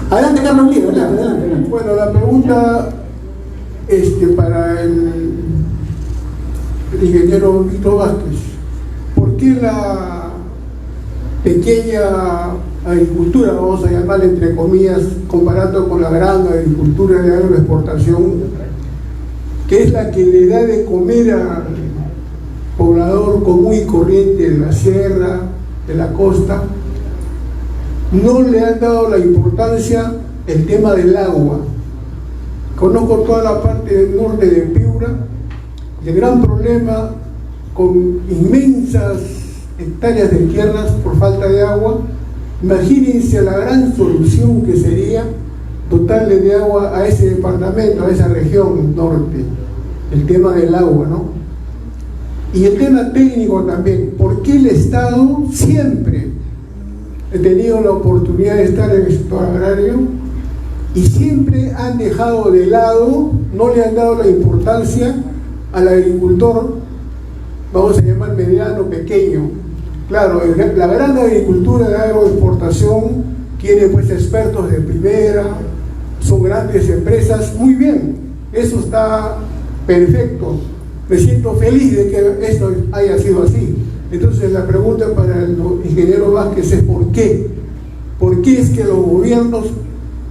Adelante, Carlos Lee, adelante. Bueno, la pregunta para el ingeniero Víctor Vázquez: ¿por qué la pequeña agricultura, vamos a llamarla entre comillas, comparando con la gran agricultura de agroexportación, que es la que le da de comer al poblador común y corriente de la sierra, de la costa, no le han dado la importancia el tema del agua? Conozco toda la parte del norte de Piura, el gran problema con inmensas hectáreas de tierras por falta de agua. Imagínense la gran solución que sería dotarle de agua a ese departamento, a esa región norte, el tema del agua, ¿no? Y el tema técnico también: ¿por qué el Estado siempre he tenido la oportunidad de estar en el sector agrario y siempre han dejado de lado, no le han dado la importancia al agricultor, vamos a llamar mediano, pequeño? Claro, la gran agricultura de agroexportación tiene pues expertos de primera, son grandes empresas, muy bien, eso está perfecto, me siento feliz de que esto haya sido así. Entonces la pregunta para el ingeniero Vázquez es ¿por qué? ¿Por qué es que los gobiernos,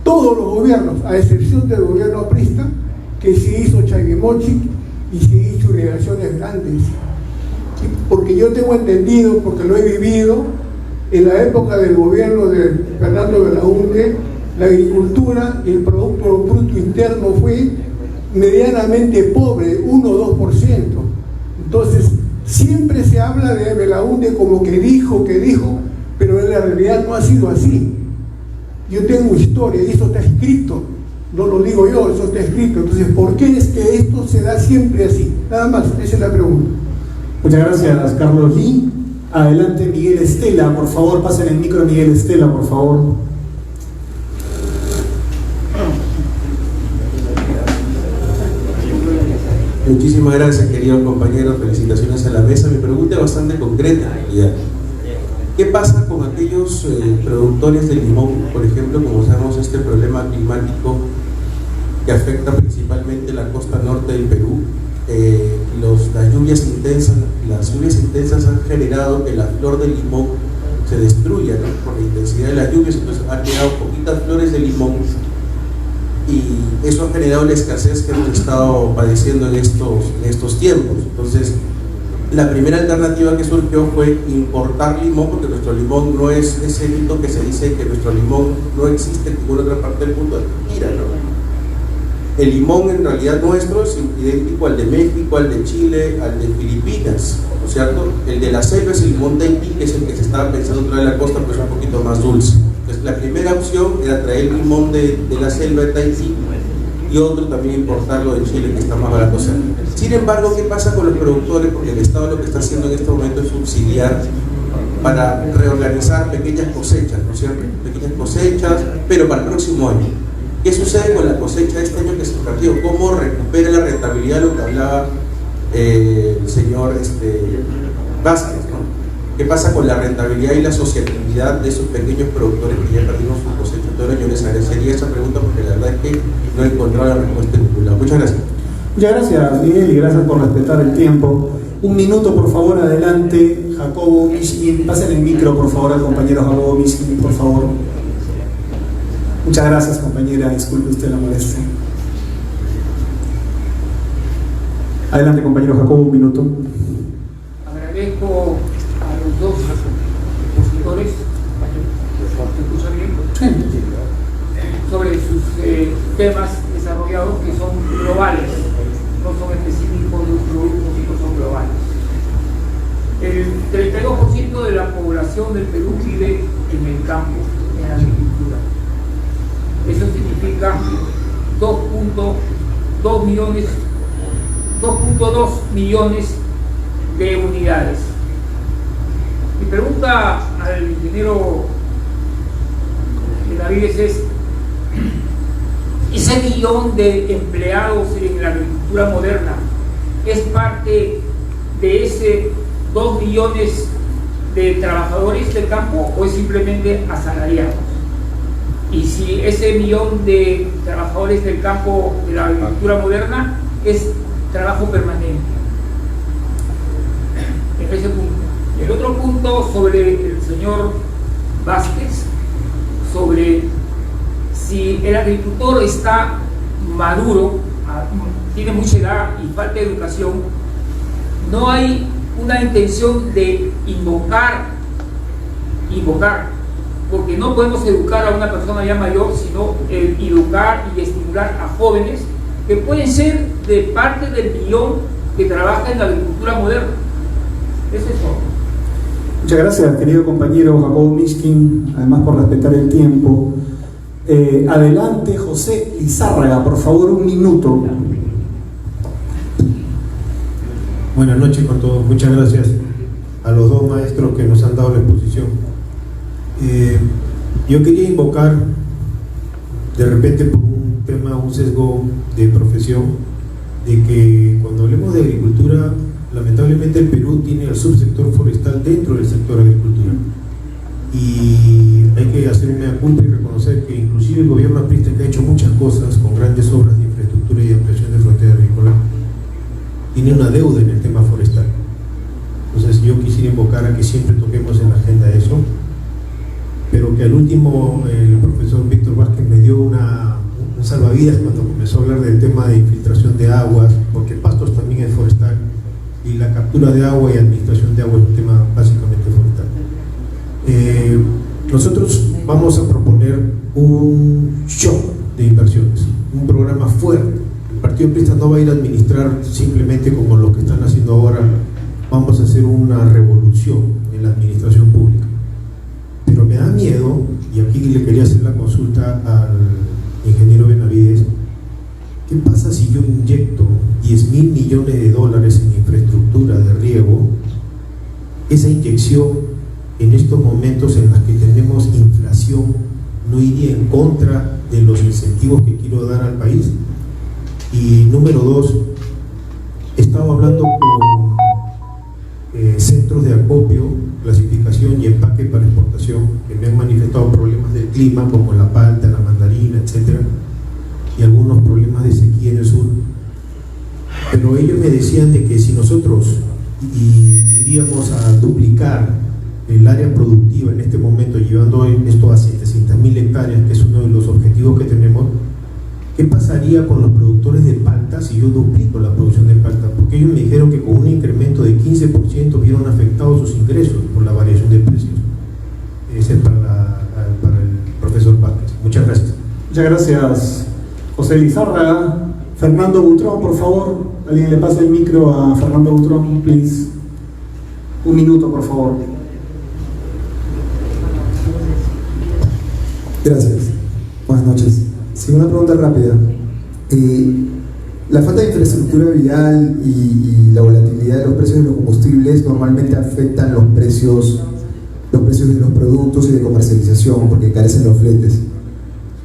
todos los gobiernos, a excepción del gobierno aprista, que sí hizo Chaguimochi y sí hizo irrigaciones grandes? Porque yo tengo entendido, porque lo he vivido, en la época del gobierno de Fernando Belaúnde, la agricultura y el Producto Bruto Interno fue medianamente pobre, 1 o 2%. Entonces, siempre se habla de Belaúnde como que dijo, pero en la realidad no ha sido así. Yo tengo historia y eso está escrito, no lo digo yo, eso está escrito. Entonces, ¿por qué es que esto se da siempre así? Nada más, esa es la pregunta. Muchas gracias, Carlos Lee. Adelante, Miguel Estela, por favor, pasen el micro a Miguel Estela, por favor. Muchísimas gracias, queridos compañeros, felicitaciones a la mesa. Mi pregunta es bastante concreta en realidad. ¿Qué pasa con aquellos productores de limón, por ejemplo, como sabemos este problema climático que afecta principalmente la costa norte del Perú? Las lluvias intensas han generado que la flor del limón se destruya, ¿no? Por la intensidad de las lluvias, entonces han quedado poquitas flores de limón y eso ha generado la escasez que hemos estado padeciendo en estos tiempos. Entonces, la primera alternativa que surgió fue importar limón, porque nuestro limón no es ese mito que se dice que nuestro limón no existe en ninguna otra parte del mundo. Es mentira, ¿no? El limón en realidad nuestro es idéntico al de México, al de Chile, al de Filipinas, ¿no es cierto? El de la selva es el limón Tahití, que es el que se estaba pensando traer a la costa, pero es un poquito más dulce. Entonces, la primera opción era traer el limón de la selva de Tahití y otro también importarlo de Chile, que está más barato. O sea, sin embargo, ¿qué pasa con los productores? Porque el Estado lo que está haciendo en este momento es subsidiar para reorganizar pequeñas cosechas, ¿no es cierto? Pequeñas cosechas, pero para el próximo año. ¿Qué sucede con la cosecha de este año que se perdió? ¿Cómo recupera la rentabilidad, lo que hablaba el señor Vázquez, ¿no? ¿Qué pasa con la rentabilidad y la asociatividad de esos pequeños productores que ya perdieron su cosecha todo el año? Les agradecería esa pregunta porque la verdad es que no he encontrado la respuesta en ningún lado. Muchas gracias. Muchas gracias, Miguel, y gracias por respetar el tiempo. Un minuto, por favor, adelante, Jacobo Mishkin. Pasen el micro, por favor, al compañero Jacobo Mishkin, por favor. Muchas gracias, compañera. Disculpe usted la molestia. Adelante, compañero Jacobo, un minuto. Agradezco a los dos expositores, ¿se escucha bien? Sí. Sobre sus temas desarrollados que son globales, no son específicos de un producto, sino son globales. El 32% de la población del Perú vive en el campo, en la agricultura. Eso significa 2.2 millones de unidades. Mi pregunta al ingeniero Benavides es: ¿ese millón de empleados en la agricultura moderna es parte de ese 2 millones de trabajadores del campo o es simplemente asalariados? Y si ese millón de trabajadores del campo de la agricultura moderna es trabajo permanente. En ese punto. El otro punto sobre el señor Vázquez, sobre si el agricultor está maduro, tiene mucha edad y falta de educación, no hay una intención de invocar, porque no podemos educar a una persona ya mayor, sino educar y estimular a jóvenes que pueden ser de parte del millón que trabaja en la agricultura moderna. Eso es todo. Muchas gracias, querido compañero Jacobo Mishkin, además por respetar el tiempo. Adelante, José Lizárraga, por favor, un minuto. Buenas noches con todos, muchas gracias a los dos maestros que nos han dado la exposición. Yo quería invocar, de repente por un tema, un sesgo de profesión, de que cuando hablemos de agricultura, lamentablemente el Perú tiene el subsector forestal dentro del sector agricultura. Y hay que hacer una culpa y reconocer que inclusive el gobierno aprista, que ha hecho muchas cosas con grandes obras de infraestructura y de ampliación de frontera agrícola, tiene una deuda en el tema forestal. Entonces yo quisiera invocar a que siempre toquemos en la agenda eso, pero que al último el profesor Víctor Vázquez me dio un salvavidas cuando comenzó a hablar del tema de infiltración de aguas, porque Pastos también es forestal, y la captura de agua y administración de agua es un tema básicamente forestal. Nosotros vamos a proponer un shock de inversiones, un programa fuerte. El Partido Aprista no va a ir a administrar simplemente como lo que están haciendo ahora. Vamos a hacer una revolución en la administración pública. Pero me da miedo, y aquí le quería hacer la consulta al ingeniero Benavides, ¿qué pasa si yo inyecto 10.000 millones de dólares en infraestructura de riego? Esa inyección en estos momentos en los que tenemos inflación no iría en contra de los incentivos que quiero dar al país. Y número dos, he estado hablando con centros de acopio, clasificación y empaque para exportación que me han manifestado problemas del clima como la palta, la mandarina, etcétera, y algunos problemas de sequía en el sur. Pero ellos me decían de que si nosotros iríamos a duplicar el área productiva en este momento, llevando esto a 700.000 hectáreas, que es uno de los objetivos que tenemos, ¿qué pasaría con los productores de palta si yo duplico la producción de palta? Porque ellos me dijeron que con un incremento de 15% vieron afectados sus ingresos por la variación de precios. Ese es para el profesor Vázquez. Muchas gracias. Muchas gracias, José Lizárraga. Fernando Butrón, por favor. Alguien le pasa el micro a Fernando Butrón, please. Un minuto, por favor. Gracias. Buenas noches. Sí, una pregunta rápida. La falta de infraestructura vial y la volatilidad de los precios de los combustibles normalmente afectan los precios de los productos y de comercialización porque carecen los fletes.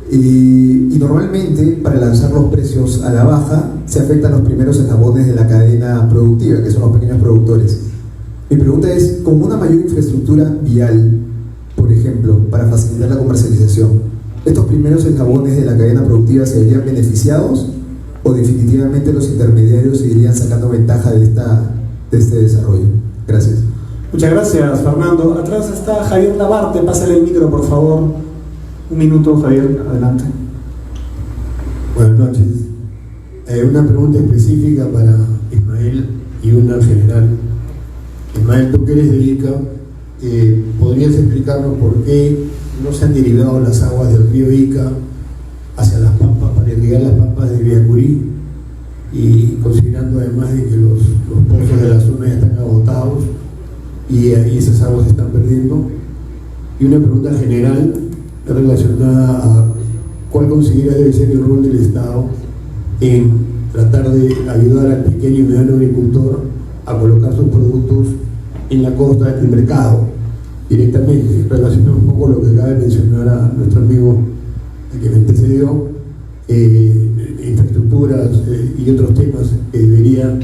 Y normalmente para lanzar los precios a la baja se afectan los primeros eslabones de la cadena productiva, que son los pequeños productores. Mi pregunta es, ¿con una mayor infraestructura vial, por ejemplo, para facilitar la comercialización, estos primeros eslabones de la cadena productiva se verían beneficiados o definitivamente los intermediarios seguirían sacando ventaja de este desarrollo? Gracias. Muchas gracias, Fernando. Atrás está Javier Labarte, pásale el micro, por favor. Un minuto, Javier, adelante. Buenas noches. Una pregunta específica para Ismael y una general. Ismael, tú que eres de Ica, ¿podrías explicarnos por qué no se han derivado las aguas del río Ica hacia las pampas para irrigar las pampas de Villacurí? Y considerando además de que los pozos de la zona ya están agotados y esas aguas se están perdiendo. Y una pregunta general relacionada a cuál considera debe ser el rol del Estado en tratar de ayudar al pequeño y mediano agricultor a colocar sus productos en la costa del mercado directamente, relacionando un poco lo que acaba de mencionar a nuestro amigo que me antecedió, infraestructuras y otros temas que deberían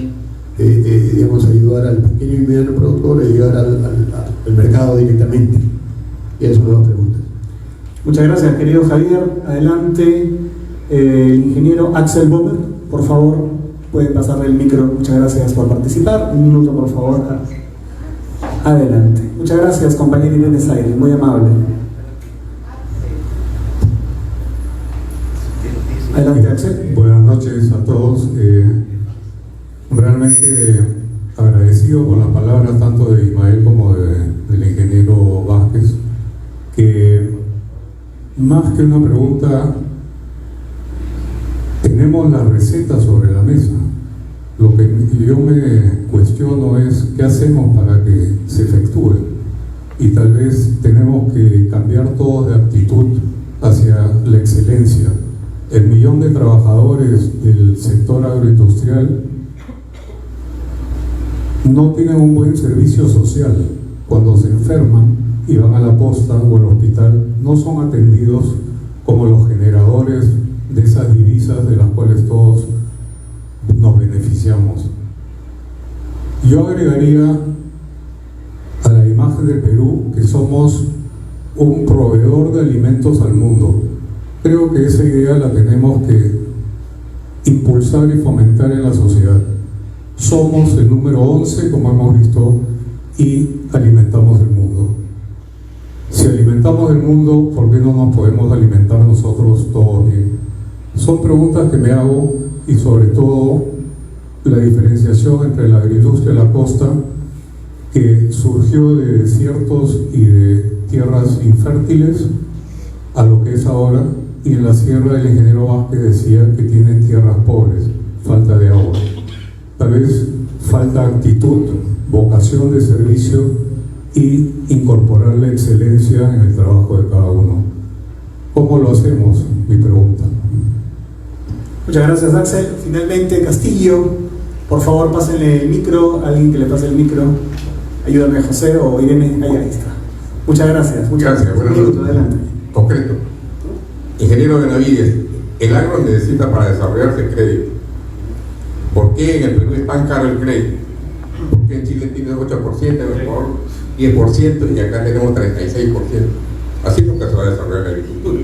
digamos, ayudar al pequeño y mediano productor a llegar al mercado directamente. Y esas son las dos preguntas. Muchas gracias, querido Javier. Adelante, el ingeniero Axel Bomer, por favor, pueden pasarle el micro. Muchas gracias por participar. Un minuto, por favor. Adelante. Muchas gracias, compañero Irene Zaire, muy amable. Adelante, Axel. Buenas noches a todos. Realmente agradecido por las palabras tanto de Ismael como del ingeniero Vázquez, que más que una pregunta, tenemos la receta sobre la mesa. Lo que yo me cuestiono es qué hacemos para que se efectúe, y tal vez tenemos que cambiar todos de actitud hacia la excelencia. El 1.000.000 de trabajadores del sector agroindustrial no tienen un buen servicio social. Cuando se enferman y van a la posta o al hospital, no son atendidos como los generadores de esas divisas de las cuales todos nos beneficiamos. Yo agregaría a la imagen del Perú que somos un proveedor de alimentos al mundo. Creo que esa idea la tenemos que impulsar y fomentar en la sociedad. Somos el número 11, como hemos visto, y alimentamos el mundo. Si alimentamos el mundo, ¿por qué no nos podemos alimentar nosotros todos bien? Son preguntas que me hago, y sobre todo la diferenciación entre la agroindustria y la costa, que surgió de desiertos y de tierras infértiles a lo que es ahora, y en la sierra el ingeniero Vázquez decía que tienen tierras pobres, falta de agua. Tal vez falta actitud, vocación de servicio y incorporar la excelencia en el trabajo de cada uno. ¿Cómo lo hacemos? Mi pregunta. Muchas gracias, Axel. Finalmente, Castillo, por favor, pásenle el micro, alguien que le pase el micro. Ayúdame, José o Irene, ahí está. Muchas gracias. Gracias. Un minuto, adelante. Concreto. Ingeniero Benavides, el agro necesita para desarrollarse crédito. ¿Por qué en el Perú es tan caro el crédito? ¿Por qué en Chile tiene 8%, en Ecuador 10% y acá tenemos 36%? Así nunca se va a desarrollar la agricultura.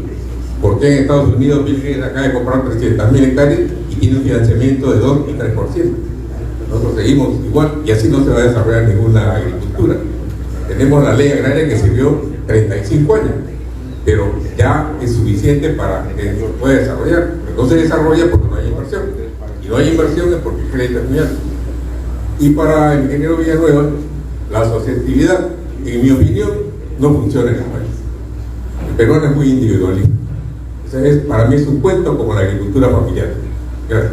¿Por qué en Estados Unidos Bill Gates acaba de comprar 300.000 hectáreas y tiene un financiamiento de 2 y 3%? Nosotros seguimos igual y así no se va a desarrollar ninguna agricultura. Tenemos la ley agraria que sirvió 35 años, pero ya es suficiente para que se pueda desarrollar. no se desarrolla porque no hay inversión. Y no hay inversión es porque el crédito es muy alto. Y para el ingeniero Villanueva, la asociatividad, en mi opinión, no funciona en el país. El peruano es muy individualista. Para mí es un cuento como la agricultura familiar. Gracias.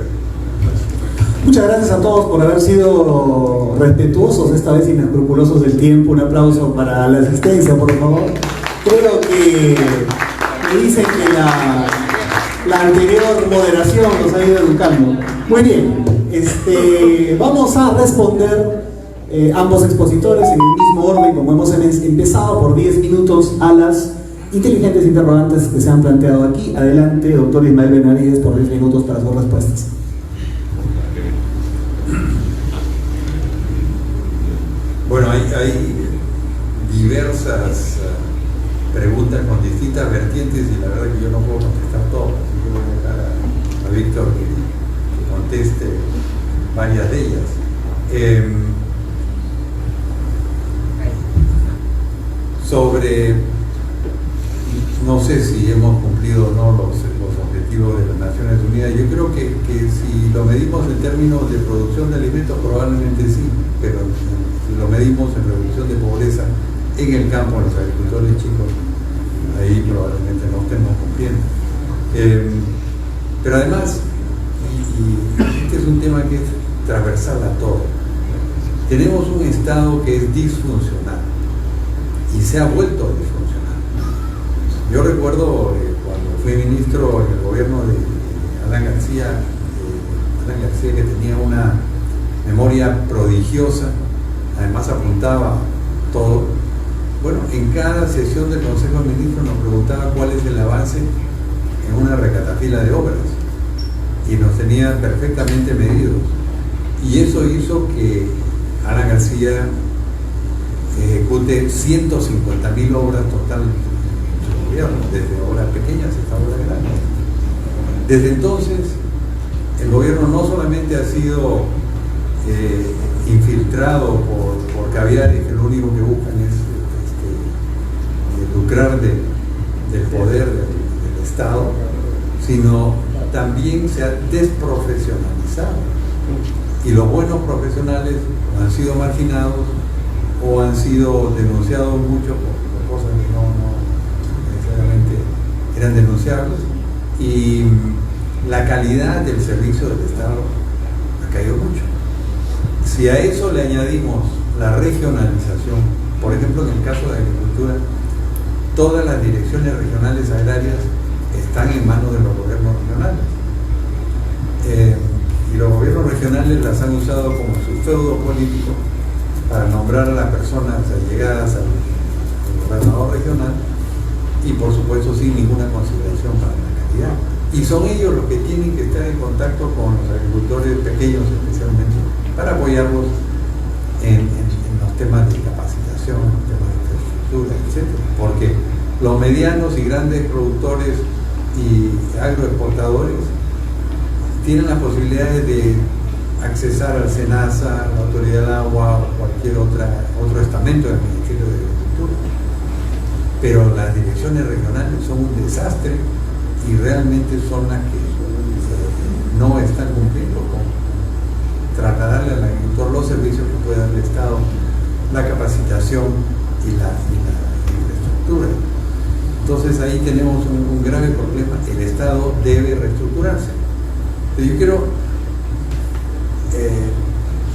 Muchas gracias a todos por haber sido respetuosos, esta vez inescrupulosos del tiempo. Un aplauso para la asistencia, por favor. Creo que me dicen que la anterior moderación nos ha ido educando. Muy bien, vamos a responder ambos expositores en el mismo orden, como hemos empezado, por 10 minutos a las inteligentes interrogantes que se han planteado aquí. Adelante, doctor Ismael Benavides, por 10 minutos para sus respuestas. Bueno, hay diversas preguntas con distintas vertientes y la verdad que yo no puedo contestar todas, así que voy a dejar a Víctor que conteste varias de ellas. Sobre, no sé si hemos cumplido o no los objetivos de las Naciones Unidas. Yo creo que si lo medimos en términos de producción de alimentos, probablemente sí, pero si lo medimos en reducción de pobreza en el campo, en los agricultores chicos, ahí probablemente no estemos cumpliendo. Pero además, y este es un tema que es transversal a todo, tenemos un Estado que es disfuncional y se ha vuelto disfuncional. Yo recuerdo cuando fui ministro en el gobierno de Alan García que tenía una memoria prodigiosa, además apuntaba todo. Bueno, en cada sesión del Consejo de Ministros nos preguntaba cuál es el avance en una recatafila de obras y nos tenía perfectamente medidos, y eso hizo que Alan García ejecute 150.000 obras totales en su gobierno, desde obras pequeñas hasta obras grandes. Desde entonces el gobierno no solamente ha sido infiltrado por caviares que lo único que buscan es lucrar del poder del Estado, sino también se ha desprofesionalizado, y los buenos profesionales han sido marginados o han sido denunciados mucho por cosas que no necesariamente eran denunciables, y la calidad del servicio del Estado ha caído mucho. Si a eso le añadimos la regionalización, por ejemplo, en el caso de la agricultura, todas las direcciones regionales agrarias están en manos de los gobiernos regionales, y los gobiernos regionales las han usado como su feudo político para nombrar a las personas allegadas al gobernador regional, y por supuesto sin ninguna consideración para la calidad. Y son ellos los que tienen que estar en contacto con los agricultores pequeños, especialmente, para apoyarlos en los temas de capacitación, en los temas de infraestructura, etc. Porque los medianos y grandes productores y agroexportadores tienen las posibilidades de accesar al SENASA, la Autoridad del Agua o cualquier otro estamento del Ministerio de Agricultura. Pero las direcciones regionales son un desastre y realmente son las que no están cumpliendo con trasladarle al agricultor los servicios que puede dar el Estado, la capacitación y la infraestructura. Entonces ahí tenemos un grave problema. El Estado debe reestructurarse. Yo quiero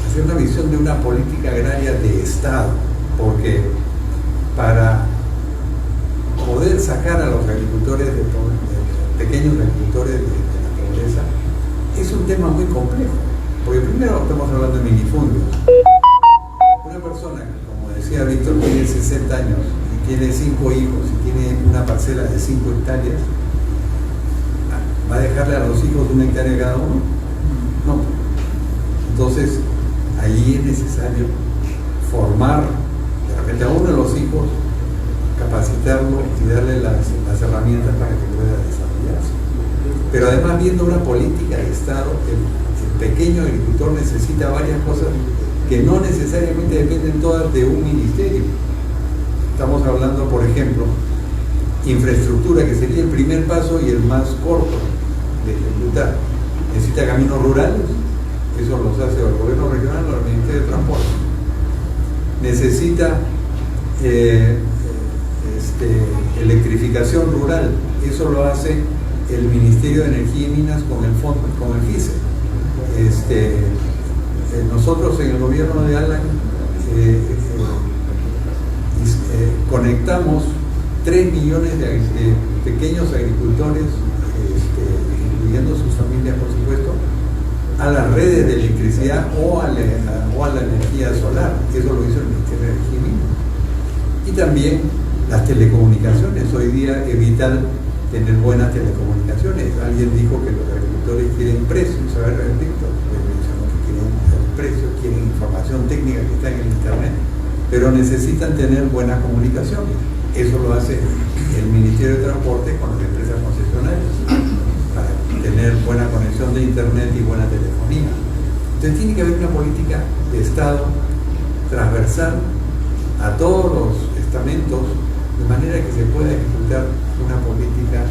hacer una visión de una política agraria de Estado, porque para poder sacar a los agricultores pequeños agricultores de la pobreza es un tema muy complejo, porque primero estamos hablando de minifundios. Una persona que, como decía Víctor, tiene 60 años y tiene 5 hijos y tiene una parcela de 5 hectáreas, ¿va a dejarle a los hijos 1 hectárea cada uno? No. Entonces ahí es necesario formar de repente a uno de los hijos, capacitarlo y darle las herramientas para que pueda desarrollarse. Pero además, viendo una política de Estado, el pequeño agricultor necesita varias cosas que no necesariamente dependen todas de un ministerio. Estamos hablando, por ejemplo, infraestructura, que sería el primer paso y el más corto. de ejecutar. Necesita caminos rurales, eso los hace el gobierno regional o el Ministerio de Transporte. Necesita electrificación rural, eso lo hace el Ministerio de Energía y Minas con el FICE. Nosotros en el gobierno de Alan conectamos 3 millones de pequeños agricultores, incluyendo sus familias por supuesto, a las redes de electricidad o a la energía solar. Eso lo hizo el Ministerio de Energía y Minas. Y también las telecomunicaciones. Hoy día es vital tener buenas telecomunicaciones. Alguien dijo que los agricultores quieren precios, a ver, Víctor, mencionó que quieren el precio, quieren información técnica que está en el internet, pero necesitan tener buenas comunicaciones. Eso lo hace el Ministerio de Transporte con las empresas concesionarias para tener buena conexión de internet y buena telefonía. Entonces tiene que haber una política de Estado transversal a todos los estamentos, de manera que se pueda ejecutar una política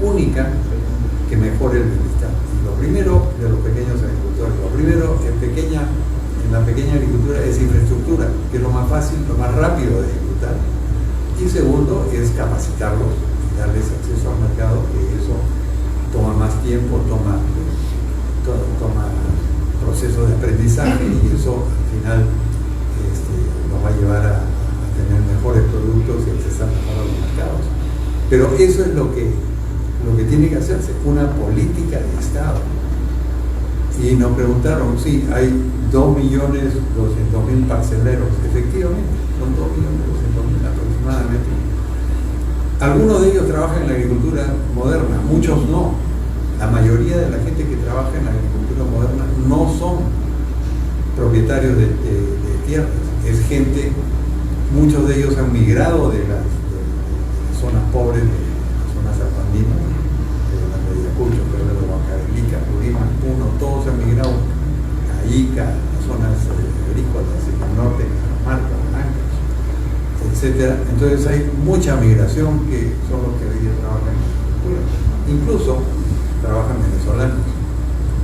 única que mejore el bienestar. Lo primero de los pequeños agricultores, lo primero en la pequeña agricultura es infraestructura, que es lo más fácil, lo más rápido de ejecutar. Y segundo es capacitarlos y darles acceso al mercado, que eso toma más tiempo, toma proceso de aprendizaje, y eso al final nos va a llevar a tener mejores productos y accesar mejor a los mercados. Pero eso es lo que tiene que hacerse, una política de Estado. Y nos preguntaron, sí, hay 2.200.000 parceleros, efectivamente, son 2.200.000 aproximadamente. Algunos de ellos trabajan en la agricultura moderna, muchos no. La mayoría de la gente que trabaja en la agricultura moderna no son propietarios de tierras, es gente, muchos de ellos han migrado de las zonas pobres, de las zonas alpandinas, de la Mediacucho, de Huancavelica, Purímac, Puno, todos han migrado a Ica, a zonas agrícolas, en el norte, en Catamarca, Ancas, etc. Entonces hay mucha migración que son los que hoy día trabajan en la agricultura. Incluso trabajan venezolanos,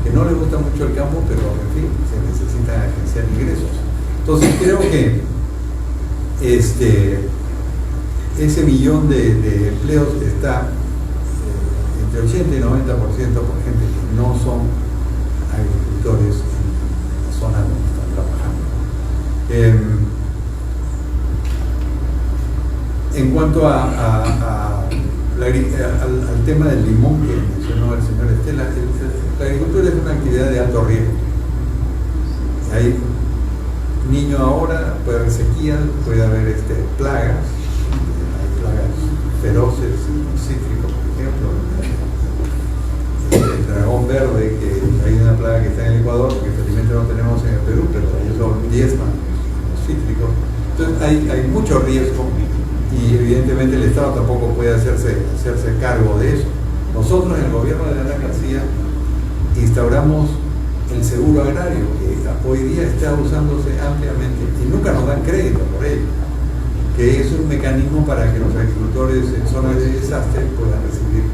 que no les gusta mucho el campo, pero en fin, se necesitan agenciar ingresos. Entonces creo que ese millón de empleos está entre 80 y 90% por gente que no son agricultores en la zona donde están trabajando. En cuanto al tema del limón que mencionó el señor Estela, la agricultura es una actividad de alto riesgo. Hay niños ahora, puede haber sequía, puede haber plagas, hay plagas feroces, cítricos, por ejemplo, el dragón verde, que hay una plaga que está en el Ecuador, que felizmente no tenemos en el Perú, pero eso diezman los cítricos. Entonces hay mucho riesgo, y evidentemente el Estado tampoco puede hacerse cargo de eso. Nosotros en el gobierno de Alan García instauramos el seguro agrario, que hoy día está usándose ampliamente y nunca nos dan crédito por ello, que es un mecanismo para que los agricultores en zonas de desastre puedan recibir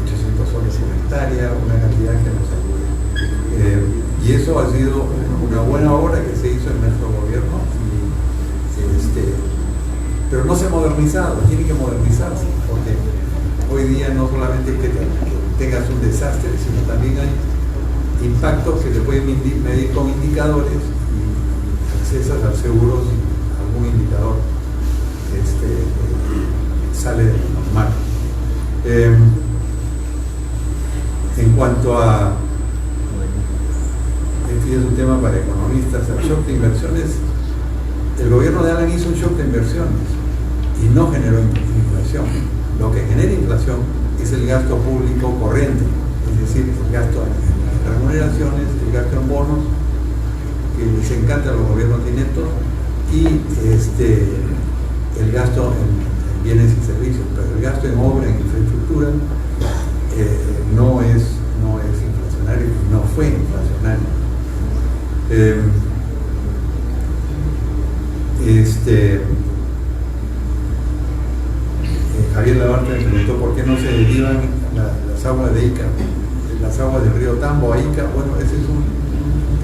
800 soles por hectárea, una cantidad que nos ayude. Y eso ha sido una buena obra que se hizo en nuestro gobierno, pero no se ha modernizado, tiene que modernizarse, porque hoy día no solamente es que tengas un desastre, sino también hay impactos que se pueden medir con indicadores, y accesas al seguro si algún indicador sale de lo normal. En cuanto a, este es un tema para economistas, el shock de inversiones, el gobierno de Alan hizo un shock de inversiones y no generó inflación. Lo que genera inflación es el gasto público corriente, es decir, el gasto en remuneraciones, el gasto en bonos, que les encanta a los gobiernos ineptos, y el gasto en bienes y servicios, pero el gasto en obra, en infraestructura, no es inflacionario, no fue inflacionario. Javier Labarta me preguntó por qué no se derivan las aguas de Ica. las aguas del río Tambo, Ica. Bueno, ese es un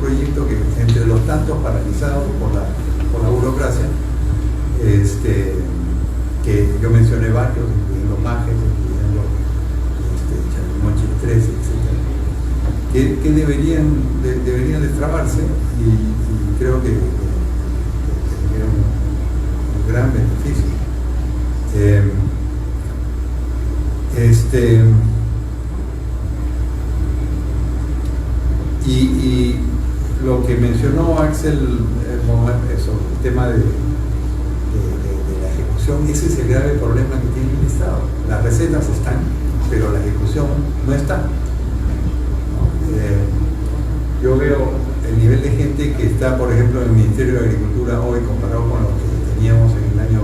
proyecto que entre los tantos paralizados por la burocracia, que yo mencioné varios, incluyendo Majes, incluyendo Chalimochi 13, etc., que deberían destrabarse, y creo que tendría un gran beneficio. Y lo que mencionó Axel sobre el tema de la ejecución, ese es el grave problema que tiene el Estado. Las recetas están, pero la ejecución no está. Yo veo el nivel de gente que está, por ejemplo, en el Ministerio de Agricultura hoy, comparado con lo que teníamos en el año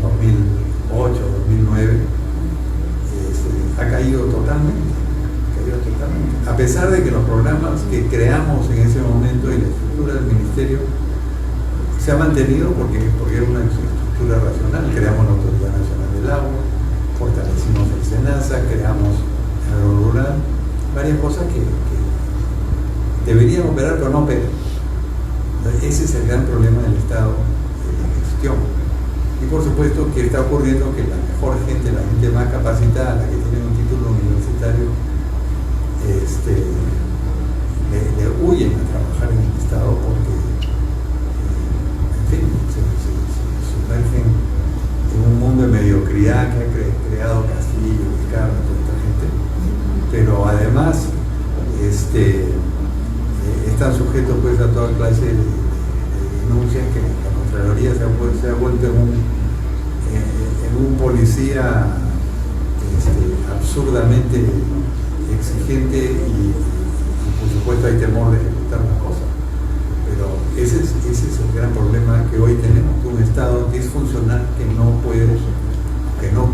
2008, 2009, ha caído totalmente. A pesar de que los programas que creamos en ese momento y la estructura del ministerio se ha mantenido porque era una estructura racional. Creamos la Autoridad Nacional del Agua, fortalecimos el SENASA, creamos Agrorural, varias cosas que deberían operar pero no operan. Ese es el gran problema del Estado de gestión. Y por supuesto que está ocurriendo que la mejor gente, la gente más capacitada, la que tiene un título universitario, le huyen a trabajar en el Estado porque, en fin, se sumergen en un mundo de mediocridad que ha creado Castillo, Vizcarra, toda esta gente, pero además están sujetos pues a toda clase de denuncias que la Contraloría se ha vuelto en un policía absurdamente exigente, y por supuesto hay temor de ejecutar las cosas, pero ese es el gran problema que hoy tenemos, un Estado disfuncional que no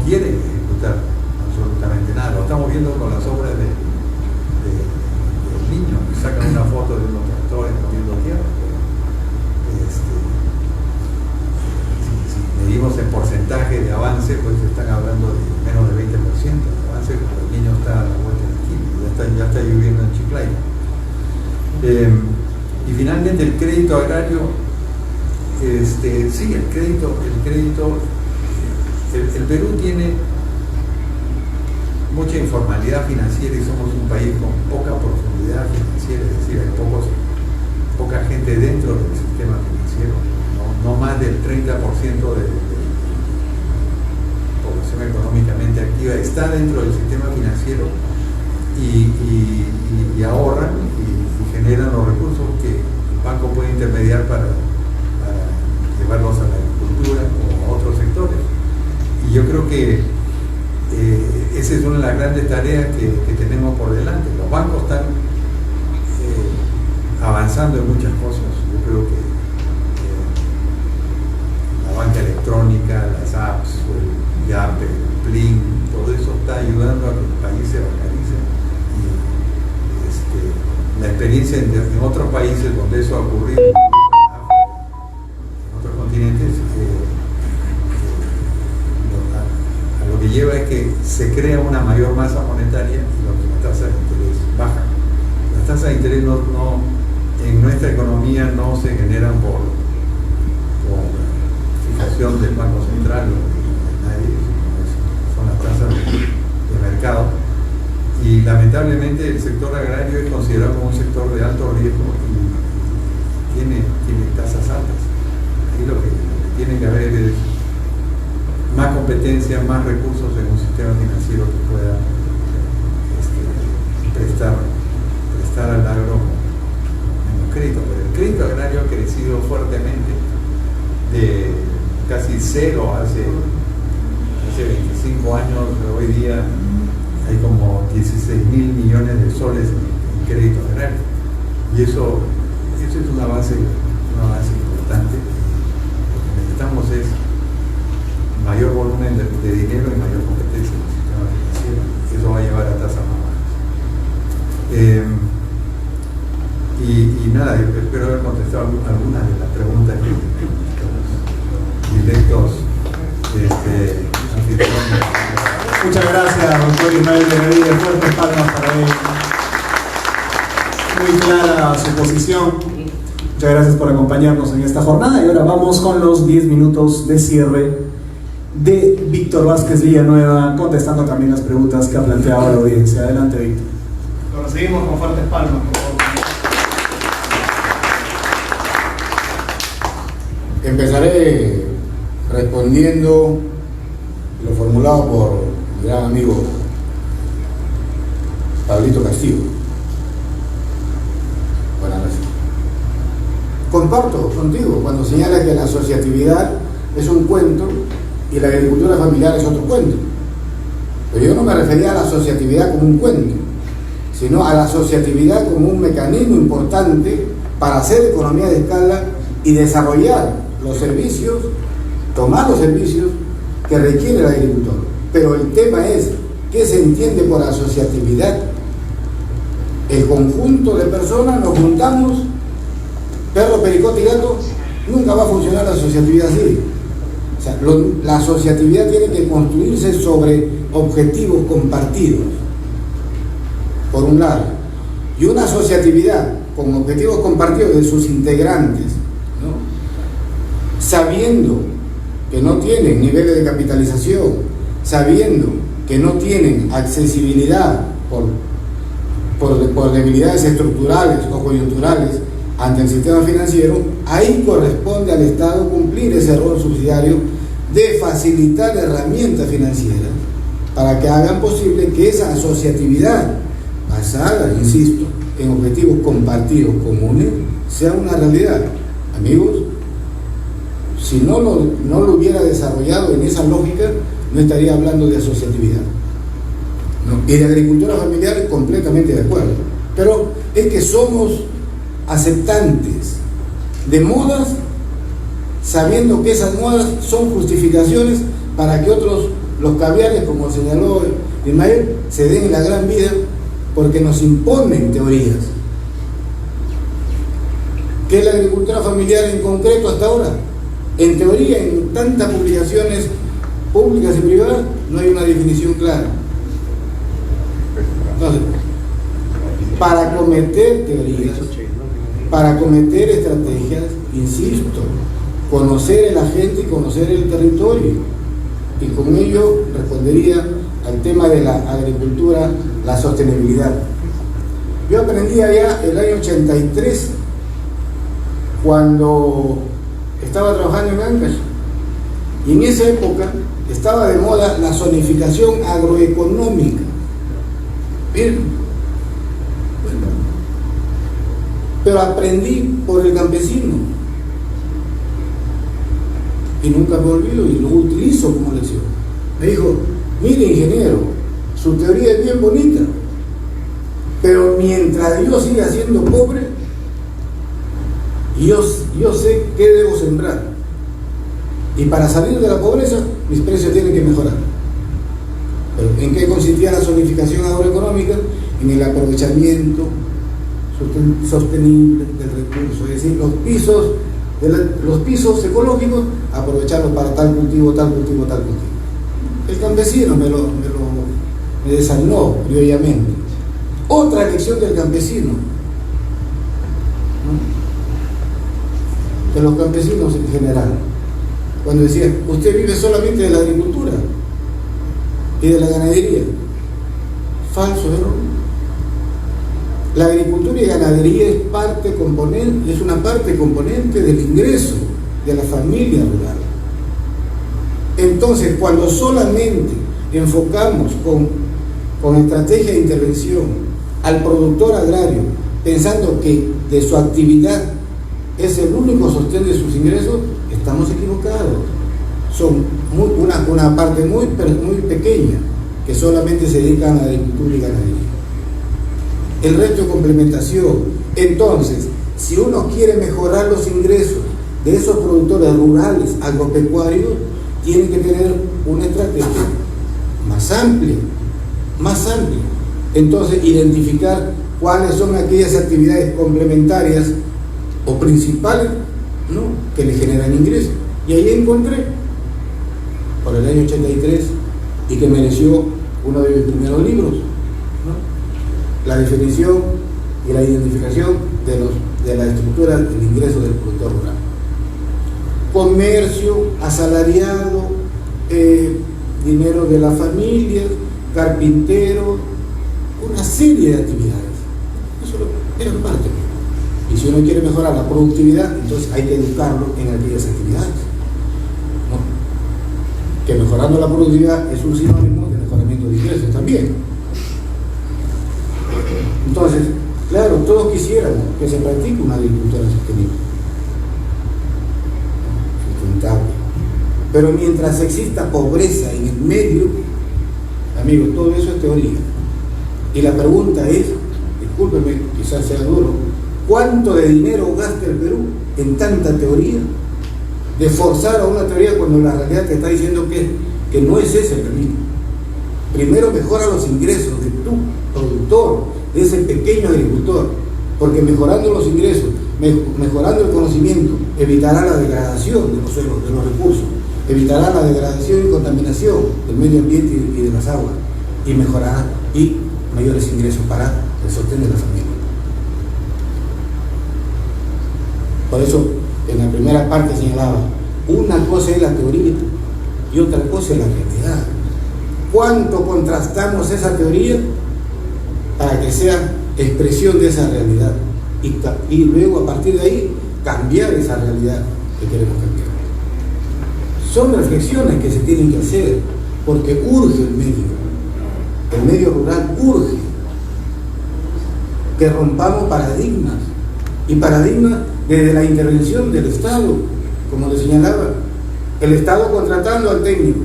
quiere ejecutar absolutamente nada. Lo estamos viendo con las obras de niños que sacan una foto de unos tractores moviendo tierra. Si medimos el porcentaje de avance, pues están hablando de menos del 20% de avance, cuando el niño está a la vuelta de la esquina, ya está lloviendo en Chiclayo. Y finalmente el crédito agrario, sí, el crédito, el Perú tiene mucha informalidad financiera y somos un país con poca profundidad financiera, es decir, hay poca gente dentro del sistema financiero, no más del 30% de población económicamente activa está dentro del sistema financiero y ahorran y generan los recursos que el banco puede intermediar para llevarlos a la agricultura o a otros sectores. Y yo creo que esa es una de las grandes tareas que tenemos por delante. Los bancos están avanzando en muchas cosas. Yo creo que la banca electrónica, las apps, el YAPE, el PLIN, todo eso está ayudando a que el país se bancarice. Y la experiencia en otros países donde eso ha ocurrido, en otros continentes, lo que lleva es que se crea una mayor masa monetaria y las tasas de interés bajan. Las tasas de interés en nuestra economía no se generan por fijación del Banco Central o de nadie, son las tasas de mercado. Y lamentablemente el sector agrario es considerado como un sector de alto riesgo y tiene tasas altas. Ahí lo que tiene que haber es más competencia, más recursos en un sistema financiero que pueda prestar al agro menos crédito. Pero el crédito agrario ha crecido fuertemente de casi cero hace 25 años. Hoy día hay como 16.000 millones de soles en crédito agrario. Y eso es una base importante. Lo que necesitamos es mayor volumen de dinero y mayor competencia en el sistema financiero. Eso va a llevar a tasas más bajas. Y nada, espero haber contestado algunas de las preguntas que los directos anfitriones. Muchas gracias, doctor Ismael Benavides. Fuertes palmas para él. Muy clara su posición. Muchas gracias por acompañarnos en esta jornada y ahora vamos con los 10 minutos de cierre de Víctor Vázquez Villanueva, contestando también las preguntas que ha planteado la audiencia. Adelante, Víctor. Lo recibimos con fuertes palmas, por favor. Empezaré respondiendo lo formulado por mi gran amigo Pablito Castillo. Buenas noches. Comparto contigo cuando señala que la asociatividad es un cuento y la agricultura familiar es otro cuento. Pero yo no me refería a la asociatividad como un cuento, sino a la asociatividad como un mecanismo importante para hacer economía de escala y desarrollar los servicios, tomar los servicios que requiere el agricultor. Pero el tema es, ¿qué se entiende por asociatividad? El conjunto de personas nos juntamos, perro, pericote y gato, nunca va a funcionar la asociatividad así. O sea, la asociatividad tiene que construirse sobre objetivos compartidos, por un lado, y una asociatividad con objetivos compartidos de sus integrantes, ¿no? Sabiendo que no tienen niveles de capitalización, sabiendo que no tienen accesibilidad por debilidades estructurales o coyunturales ante el sistema financiero, ahí corresponde al Estado cumplir ese rol subsidiario de facilitar herramientas financieras para que hagan posible que esa asociatividad basada, insisto, en objetivos compartidos comunes sea una realidad. Amigos, si no lo hubiera desarrollado en esa lógica, no estaría hablando de asociatividad, ¿no? Y de agricultura familiar, completamente de acuerdo. Pero es que somos aceptantes de modas, sabiendo que esas modas son justificaciones para que otros, los caviares, como señaló Ismael, se den la gran vida porque nos imponen teorías. ¿Qué es la agricultura familiar en concreto hasta ahora? En teoría, en tantas publicaciones públicas y privadas, no hay una definición clara. Entonces, para cometer teorías, para cometer estrategias, insisto, conocer el agente y conocer el territorio. Y con ello respondería al tema de la agricultura, la sostenibilidad. Yo aprendí allá el año 83, cuando estaba trabajando en Ancash, y en esa época estaba de moda la zonificación agroeconómica. Bien, bueno, pero aprendí por el campesino y nunca me olvido y lo utilizo como lección. Me dijo: mire, ingeniero, su teoría es bien bonita, pero mientras yo siga siendo pobre, yo sé qué debo sembrar, y para salir de la pobreza mis precios tienen que mejorar. Pero ¿en qué consistía la zonificación agroeconómica? En el aprovechamiento sostenible del recurso, es decir, los pisos ecológicos, aprovecharlos para tal cultivo, tal cultivo, tal cultivo. El campesino me desanó criolllamente. Otra lección del campesino, ¿no? De los campesinos en general, cuando decía: usted vive solamente de la agricultura y de la ganadería. Falso error. La agricultura y ganadería es una parte componente del ingreso de la familia rural. Entonces, cuando solamente enfocamos con estrategia de intervención al productor agrario, pensando que de su actividad es el único sostén de sus ingresos, estamos equivocados. Son una parte muy pequeña que solamente se dedican a la agricultura y ganadería. El resto de complementación. Entonces, si uno quiere mejorar los ingresos de esos productores rurales agropecuarios, tiene que tener una estrategia más amplia. Entonces, identificar cuáles son aquellas actividades complementarias o principales, ¿no?, que le generan ingresos. Y ahí encontré, por el año 83, y que mereció uno de mis primeros libros, ¿no?, la definición y la identificación de la estructura del ingreso del productor rural. Comercio, asalariado, dinero de la familia, carpintero, una serie de actividades. Eso es parte. Y si uno quiere mejorar la productividad, entonces hay que educarlo en aquellas actividades, ¿no? Que mejorando la productividad es un sinónimo de mejoramiento de ingresos también. Entonces, claro, todos quisiéramos que se practique una agricultura sostenible, sustentable. Pero mientras exista pobreza en el medio, amigos, todo eso es teoría. Y la pregunta es, discúlpeme, quizás sea duro, ¿cuánto de dinero gasta el Perú en tanta teoría? De forzar a una teoría cuando la realidad te está diciendo que no es ese el camino. Primero mejora los ingresos de tu productor, de ese pequeño agricultor, porque mejorando los ingresos, mejorando el conocimiento, evitará la degradación de los suelos, de los recursos, evitará la degradación y contaminación del medio ambiente y de las aguas, y mejorará y mayores ingresos para el sostén de la familia. Por eso, en la primera parte señalaba, una cosa es la teoría y otra cosa es la realidad. ¿Cuánto contrastamos esa teoría para que sea expresión de esa realidad? Y luego, a partir de ahí, cambiar esa realidad que queremos cambiar. Son reflexiones que se tienen que hacer, porque urge el medio rural urge que rompamos paradigmas, y paradigmas desde la intervención del Estado, como le señalaba, el Estado contratando al técnico.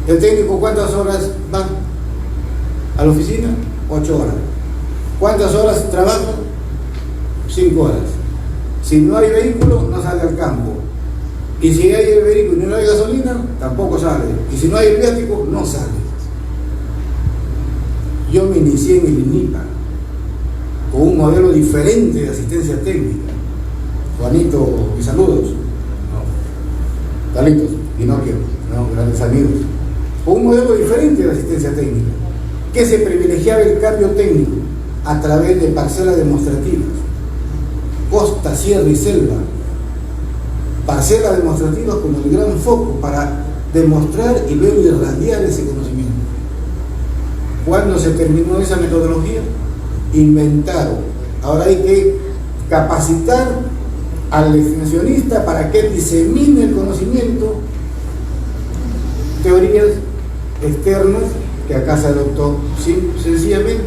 ¿El técnico cuántas horas va a la oficina? 8 horas. ¿Cuántas horas trabaja? 5 horas. Si no hay vehículo, no sale al campo. Y si hay el vehículo y no hay gasolina, tampoco sale. Y si no hay el viático, no sale. Yo me inicié en el INIPA con un modelo diferente de asistencia técnica. Juanito, mis saludos. No. Carlitos, Pinocchio, no, grandes amigos. Con un modelo diferente de asistencia técnica, que se privilegiaba el cambio técnico a través de parcelas demostrativas, costa, sierra y selva. Parcelas demostrativas como el gran foco para demostrar y luego irradiar ese conocimiento. Cuando se terminó esa metodología, inventaron. Ahora hay que capacitar al extensionista para que disemine el conocimiento, teorías externas que acá se adoptó sencillamente.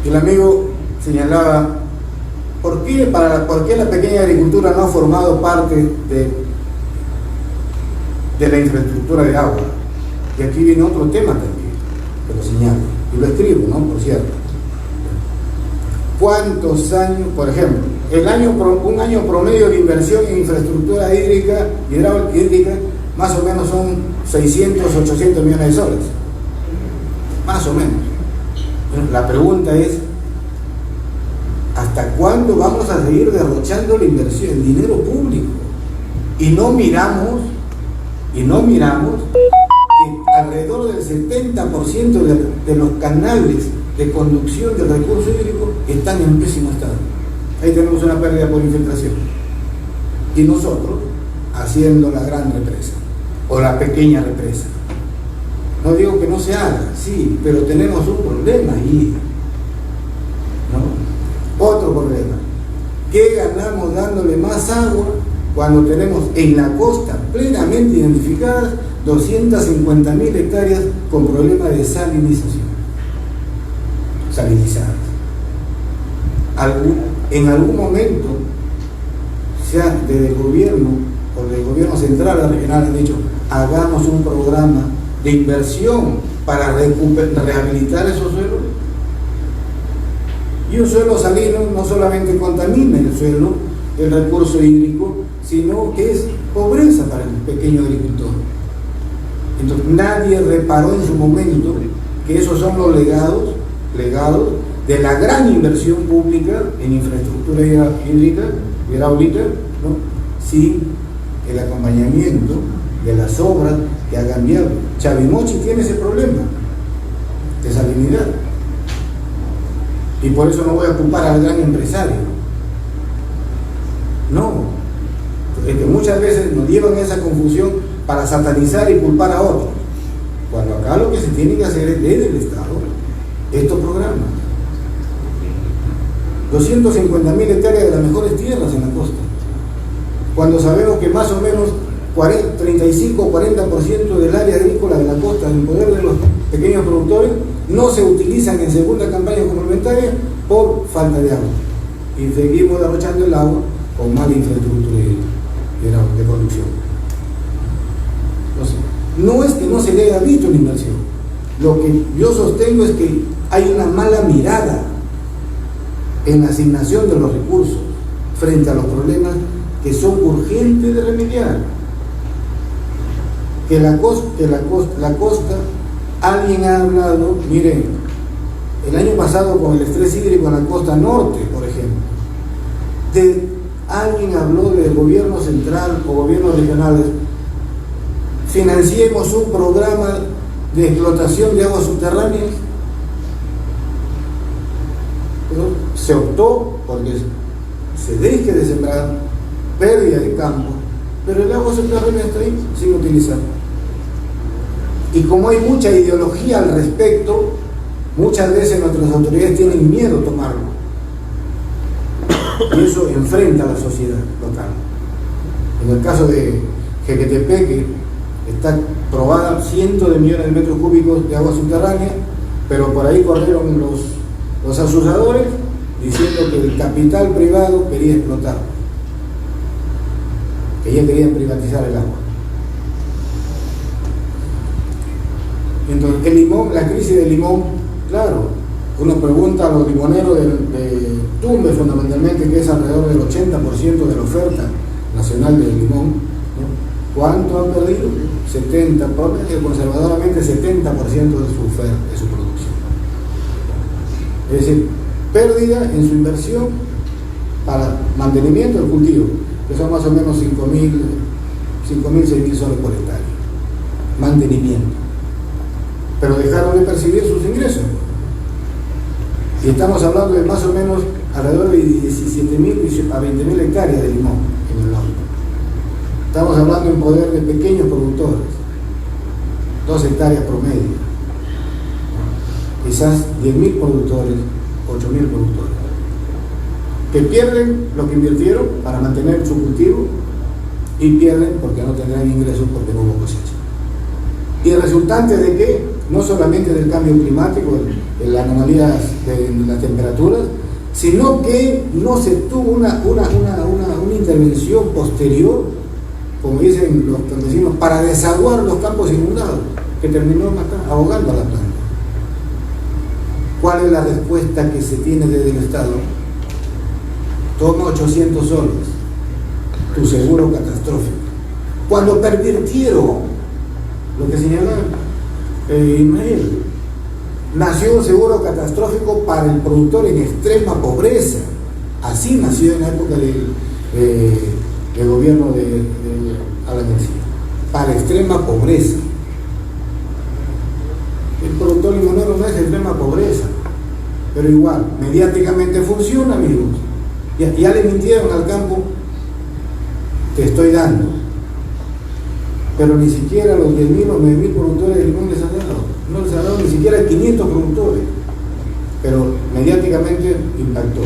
El amigo señalaba, ¿por qué la pequeña agricultura no ha formado parte de la infraestructura de agua? Y aquí viene otro tema también, que lo señalo, y lo escribo, ¿no? Por cierto. ¿Cuántos años, por ejemplo, un año promedio de inversión en infraestructura hídrica, hidráulica, más o menos son 600, 800 millones de soles? Más o menos. La pregunta es, ¿hasta cuándo vamos a seguir derrochando la inversión, el dinero público? Y no miramos que alrededor del 70% de los canales de conducción del recurso hídrico están en pésimo estado. Ahí tenemos una pérdida por infiltración. Y nosotros haciendo la gran represa o la pequeña represa. No digo que no se haga, sí, pero tenemos un problema ahí, ¿no? Otro problema. ¿Qué ganamos dándole más agua cuando tenemos en la costa plenamente identificadas 250.000 hectáreas con problemas de salinización? Salinizadas. En algún momento, sea desde el gobierno o del gobierno central o regional, han dicho, hagamos un programa de inversión para rehabilitar esos suelos. Y un suelo salino no solamente contamina el suelo, el recurso hídrico, sino que es pobreza para el pequeño agricultor. Entonces nadie reparó en su momento que esos son los legados de la gran inversión pública en infraestructura hidráulica, ¿no? Sin el acompañamiento de las obras que ha cambiado. Chavimochi tiene ese problema de salinidad. Y por eso no voy a culpar al gran empresario. No. Es que muchas veces nos llevan a esa confusión para satanizar y culpar a otros. Cuando acá lo que se tiene que hacer es desde el Estado estos programas. 250.000 hectáreas de las mejores tierras en la costa. Cuando sabemos que más o menos 35 o 40% del área agrícola de la costa en poder de los pequeños productores no se utilizan en segunda campaña complementaria por falta de agua. Y seguimos derrochando el agua con mala infraestructura de conducción. Entonces, no es que no se le haya visto la inversión. Lo que yo sostengo es que hay una mala mirada en la asignación de los recursos frente a los problemas que son urgentes de remediar. Que la costa, alguien ha hablado, miren, el año pasado con el estrés hídrico en la costa norte, por ejemplo, alguien habló del gobierno central o gobiernos regionales, financiemos un programa de explotación de aguas subterráneas. Pero se optó porque se deje de sembrar, pérdida de campo, pero el agua subterránea está ahí sin utilizar. Y como hay mucha ideología al respecto, muchas veces nuestras autoridades tienen miedo a tomarlo. Y eso enfrenta a la sociedad local. En el caso de Jequetepeque, está probada cientos de millones de metros cúbicos de agua subterránea, pero por ahí corrieron los asusadores diciendo que el capital privado quería explotar, que ya querían privatizar el agua. Entonces, el limón, la crisis del limón, claro, uno pregunta a los limoneros de Tumbes fundamentalmente, que es alrededor del 80% de la oferta nacional del limón, ¿no? ¿Cuánto han perdido? 70, conservadoramente 70% de su oferta, de su producción. Es decir, pérdida en su inversión para mantenimiento del cultivo, que son más o menos 5.000, 6.000 soles por hectárea. Mantenimiento. Pero dejaron de percibir sus ingresos. Y estamos hablando de más o menos alrededor de 17.000 a 20.000 hectáreas de limón en el norte. Estamos hablando en poder de pequeños productores, 2 hectáreas promedio. Quizás 10.000 productores, 8.000 productores, que pierden lo que invirtieron para mantener su cultivo y pierden porque no tendrán ingresos porque no hubo cosecha. Y el resultante de que, no solamente del cambio climático, de las anomalías de las temperaturas, sino que no se tuvo una intervención posterior, como dicen los campesinos, para desaguar los campos inundados, que terminó ahogando a la planta. ¿Cuál es la respuesta que se tiene desde el Estado? Toma 800 soles, tu seguro catastrófico. Cuando pervirtieron lo que señala Ismael, nació un seguro catastrófico para el productor en extrema pobreza. Así nació en la época del gobierno de Alan García, para extrema pobreza. El productor limonero no es extrema pobreza, pero igual, mediáticamente funciona, amigos. Ya le mintieron al campo, te estoy dando, pero ni siquiera los 10.000 o 9.000 productores de limón les han dado, no les han dado ni siquiera 500 productores, pero mediáticamente impactó.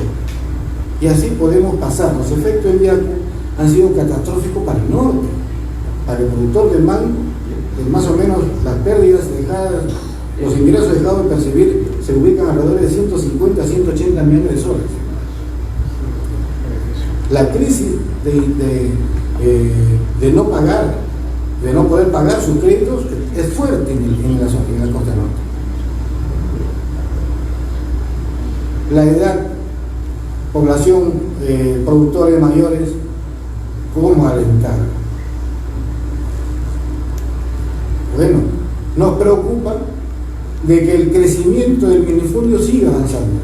Y así podemos pasar. Los efectos del Yacu han sido catastróficos para el norte, para el productor del mango, que más o menos las pérdidas dejadas, los ingresos dejados de percibir se ubican alrededor de 150 a 180 millones de soles. La crisis de no pagar, de no poder pagar sus créditos es fuerte en la costa norte. La edad, población, productores mayores, ¿cómo alentar? Bueno, nos preocupa de que el crecimiento del minifundio siga avanzando.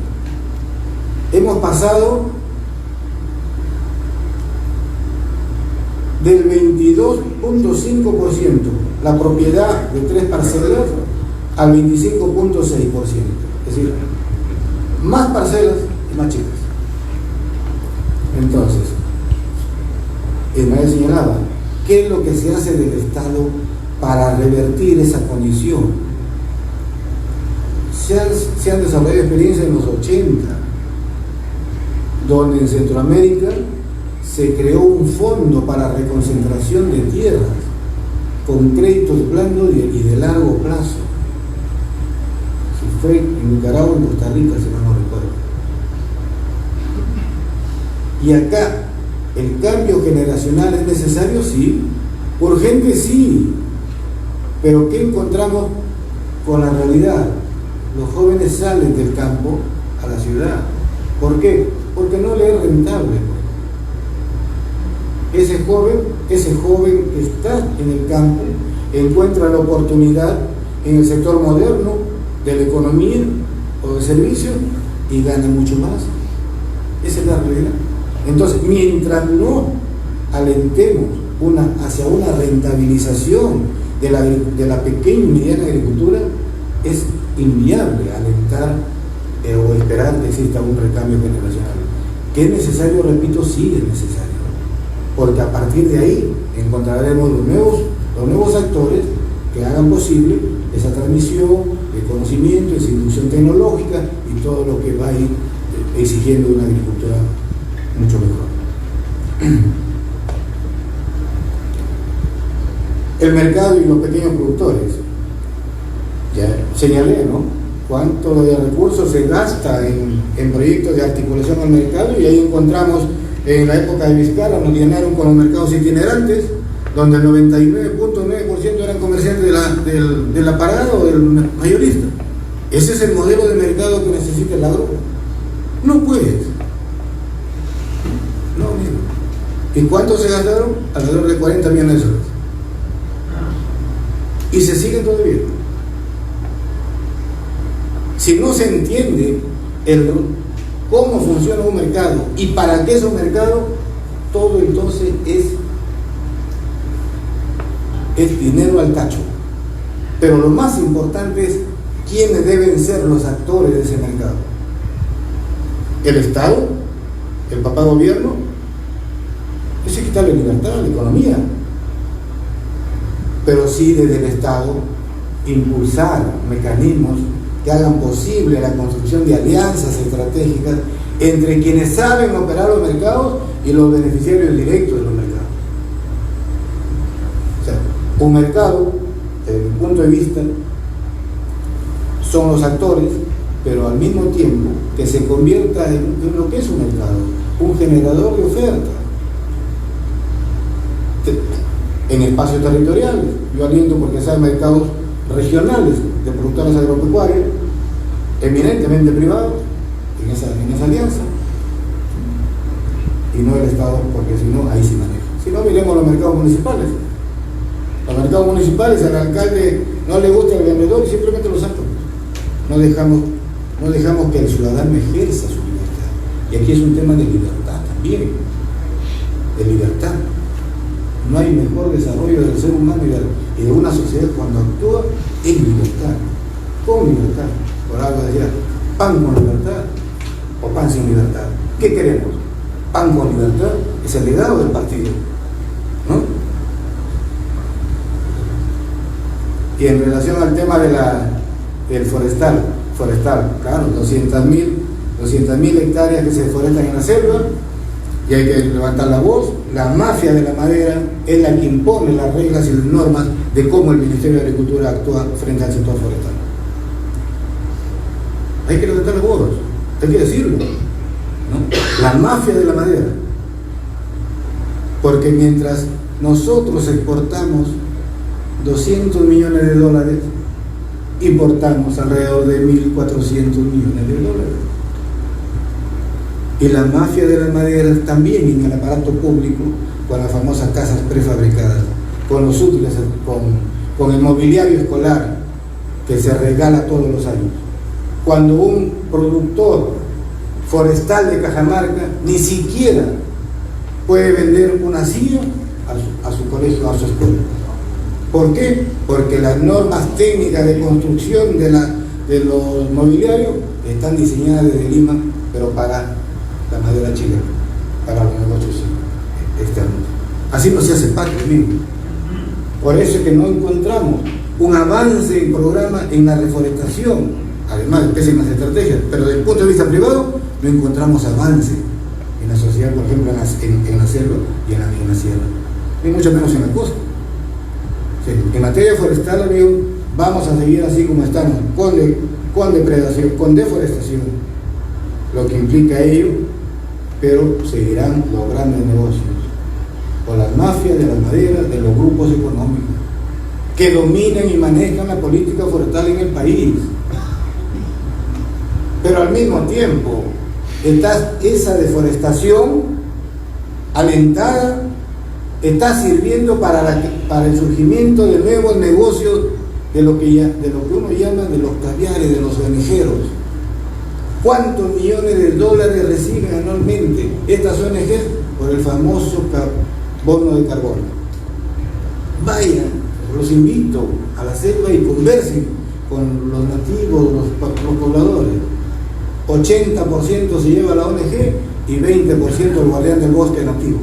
Hemos pasado del 22.5% la propiedad de 3 parcelas al 25.6%. Es decir, más parcelas y más chicas. Entonces, Ismael señalaba, ¿qué es lo que se hace del Estado para revertir esa condición? Se han desarrollado experiencias en los 80, donde en Centroamérica se creó un fondo para reconcentración de tierras con créditos blandos y de largo plazo. Si fue en Nicaragua o en Costa Rica, si no recuerdo. Y acá, ¿el cambio generacional es necesario? Sí. Urgente, sí. Pero ¿qué encontramos con la realidad? Los jóvenes salen del campo a la ciudad. ¿Por qué? Porque no le es rentable. Ese joven está en el campo, encuentra la oportunidad en el sector moderno de la economía o de servicios y gana mucho más. Esa es la realidad. Entonces, mientras no alentemos hacia una rentabilización de la pequeña y mediana agricultura, es inviable alentar o esperar que exista un recambio generacional. ¿Que es necesario? Repito, sí es necesario. Porque a partir de ahí encontraremos los nuevos actores que hagan posible esa transmisión de conocimiento, esa inducción tecnológica y todo lo que va a ir exigiendo una agricultura mucho mejor. El mercado y los pequeños productores. Ya señalé, ¿no? Cuánto de recursos se gasta en proyectos de articulación al mercado, y ahí encontramos en la época de Vizcarra, nos llenaron con los mercados itinerantes, donde el 99.9% eran comerciantes de la parada o del mayorista. Ese es el modelo de mercado que necesita el agro. No puedes. No, mira. ¿Y cuánto se gastaron? Alrededor de 40 millones de soles. Y se siguen todavía. Si no se entiende cómo funciona un mercado y para qué es un mercado, todo entonces es dinero al tacho. Pero lo más importante es quiénes deben ser los actores de ese mercado. El Estado, el papá gobierno, es quitarle libertad a la economía. Pero sí, desde el Estado, impulsar mecanismos que hagan posible la construcción de alianzas estratégicas entre quienes saben operar los mercados y los beneficiarios directos de los mercados. O sea, un mercado, desde mi punto de vista, son los actores, pero al mismo tiempo que se convierta en lo que es un mercado, un generador de oferta en espacios territoriales. Yo aliento porque sean mercados regionales de productores agropecuarios, eminentemente privados, en esa alianza, y no el Estado, porque si no, ahí sí maneja. Si no, miremos los mercados municipales. Los mercados municipales, al alcalde no le gusta el vendedor y simplemente lo saca. No dejamos que el ciudadano ejerza su libertad. Y aquí es un tema de libertad también, de libertad. No hay mejor desarrollo del ser humano y de una sociedad cuando actúa en libertad, con libertad. Por algo decía, pan con libertad o pan sin libertad. ¿Qué queremos? Pan con libertad es el legado del partido, ¿no? Y en relación al tema del forestal, claro, 200.000 hectáreas que se deforestan en la selva, y hay que levantar la voz. La mafia de la madera es la que impone las reglas y las normas de cómo el Ministerio de Agricultura actúa frente al sector forestal. Hay que levantar la voz, hay que decirlo, ¿no? La mafia de la madera. Porque mientras nosotros exportamos 200 millones de dólares, importamos alrededor de 1.400 millones de dólares. Y la mafia de las maderas también en el aparato público, con las famosas casas prefabricadas, con los útiles, con el mobiliario escolar que se regala todos los años. Cuando un productor forestal de Cajamarca ni siquiera puede vender una silla a su colegio, a su escuela. ¿Por qué? Porque las normas técnicas de construcción de los mobiliarios están diseñadas desde Lima, pero para la madera chilena, para los negocios externos. Así no se hace patio mismo. Por eso es que no encontramos un avance en programa en la reforestación, además de pésimas estrategias, pero desde el punto de vista privado no encontramos avance en la sociedad, por ejemplo en la selva y en la sierra, ni mucho menos en la costa. Sí, en materia forestal, amigo, vamos a seguir así como estamos, con depredación, con deforestación, lo que implica ello, pero seguirán los grandes negocios, o las mafias de la madera, de los grupos económicos, que dominan y manejan la política forestal en el país. Pero al mismo tiempo, esa deforestación alentada está sirviendo para el surgimiento de nuevos negocios de lo que uno llama de los caviares, de los ONGeros. ¿Cuántos millones de dólares reciben anualmente estas ONGs por el famoso bono de carbono? Vayan, los invito a la selva y conversen con los nativos, los pobladores. 80% se lleva la ONG y 20% el guardián del bosque nativo.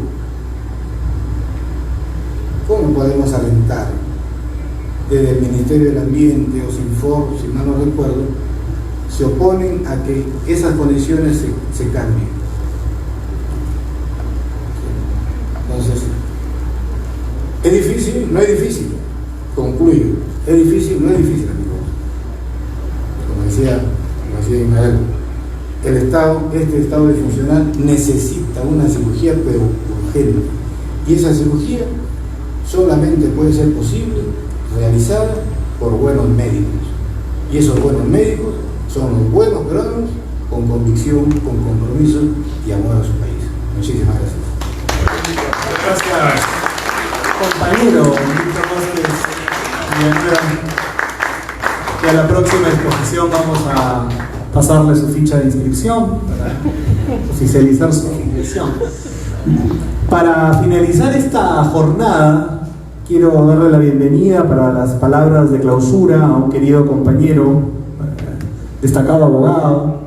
¿Cómo podemos alentar desde el Ministerio del Ambiente o Sinfor, si mal no recuerdo, se oponen a que esas condiciones se cambien? Entonces, ¿es difícil? No es difícil. Concluyo. ¿Es difícil? No es difícil, amigos. Como decía Ismael, este estado disfuncional necesita una cirugía, pero urgente. Y esa cirugía solamente puede ser posible realizada por buenos médicos. Y esos buenos médicos son los buenos peruanos con convicción, con compromiso y amor a su país. Muchísimas gracias. Gracias, compañero Víctor Vázquez Villanueva. Y a la próxima exposición vamos a pasarle su ficha de inscripción para oficializar su inscripción. Para finalizar esta jornada, quiero darle la bienvenida para las palabras de clausura a un querido compañero, destacado abogado,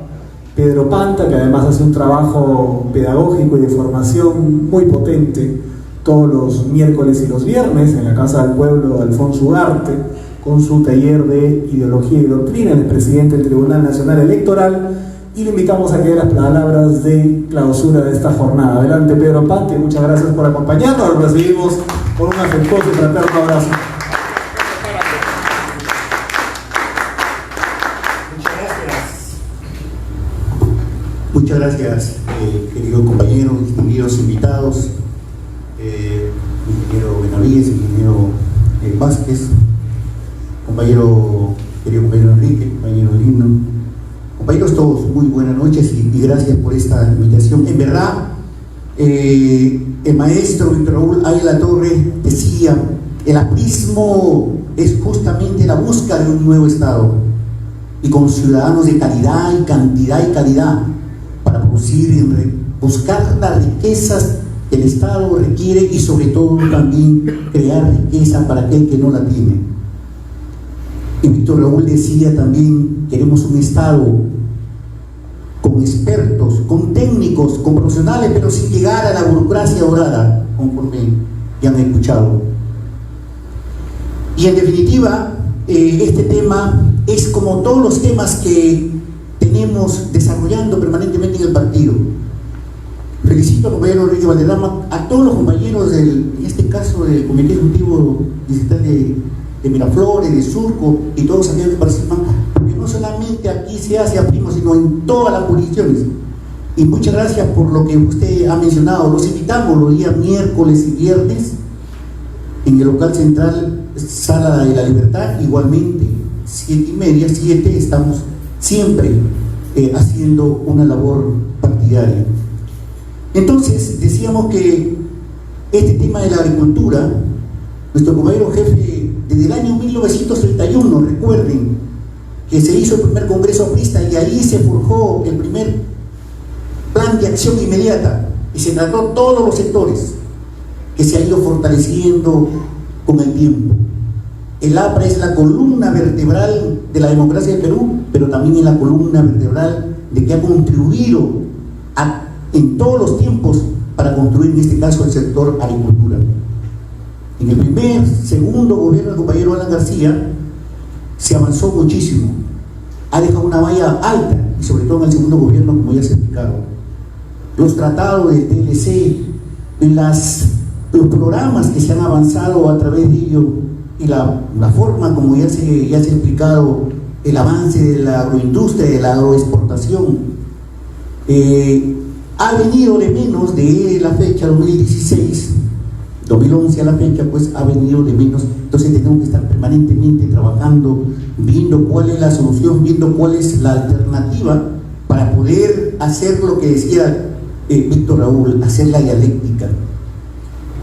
Pedro Panta, que además hace un trabajo pedagógico y de formación muy potente todos los miércoles y los viernes en la Casa del Pueblo de Alfonso Ugarte, con su taller de Ideología y Doctrina. Él es presidente del Tribunal Nacional Electoral y le invitamos a que dé las palabras de clausura de esta jornada. Adelante, Pedro Pante, muchas gracias por acompañarnos. Lo recibimos con un afectuoso y fraterno abrazo. Muchas gracias, queridos compañeros, queridos invitados, ingeniero Benavides, ingeniero Vázquez, querido compañero Enrique, compañero Lino, compañeros todos, muy buenas noches y gracias por esta invitación. En verdad, el maestro Víctor Raúl Águila Torre decía, el aprismo es justamente la búsqueda de un nuevo Estado y con ciudadanos de calidad y cantidad y calidad para producir y buscar las riquezas que el Estado requiere y sobre todo también crear riqueza para aquel que no la tiene. Y Víctor Raúl decía también, queremos un Estado con expertos, con técnicos, con profesionales, pero sin llegar a la burocracia dorada, conforme ya han escuchado. Y en definitiva, este tema es como todos los temas que tenemos desarrollando permanentemente en el partido. Felicito al compañero Enrique Valderrama, a todos los compañeros en este caso del Comité Ejecutivo Distrital de Miraflores, de Surco y todos aquellos que participan, porque no solamente aquí se hace aprismo, sino en todas las jurisdicciones. Y muchas gracias por lo que usted ha mencionado. Los invitamos los días miércoles y viernes en el local central Sala de la Libertad, igualmente 7:30, 7, estamos siempre haciendo una labor partidaria. Entonces decíamos que este tema de la agricultura, nuestro compañero jefe desde el año 1931, recuerden que se hizo el primer congreso aprista y ahí se forjó el primer plan de acción inmediata y se trató todos los sectores. que se ha ido fortaleciendo con el tiempo. El APRA es la columna vertebral de la democracia de Perú, pero también es la columna vertebral de que ha contribuido en todos los tiempos para construir, en este caso, el sector agricultura. En el segundo gobierno del compañero Alan García se avanzó muchísimo, ha dejado una valla alta, y sobre todo en el segundo gobierno, como ya se explicaron. Los tratados de TLC, los programas que se han avanzado a través de ello, y la forma como ya se ha explicado, el avance de la agroindustria, de la agroexportación, ha venido de menos de la fecha 2016, 2011 a la fecha, pues ha venido de menos. Entonces tenemos que estar permanentemente trabajando, viendo cuál es la solución, viendo cuál es la alternativa para poder hacer lo que decía Víctor Raúl, hacer la dialéctica.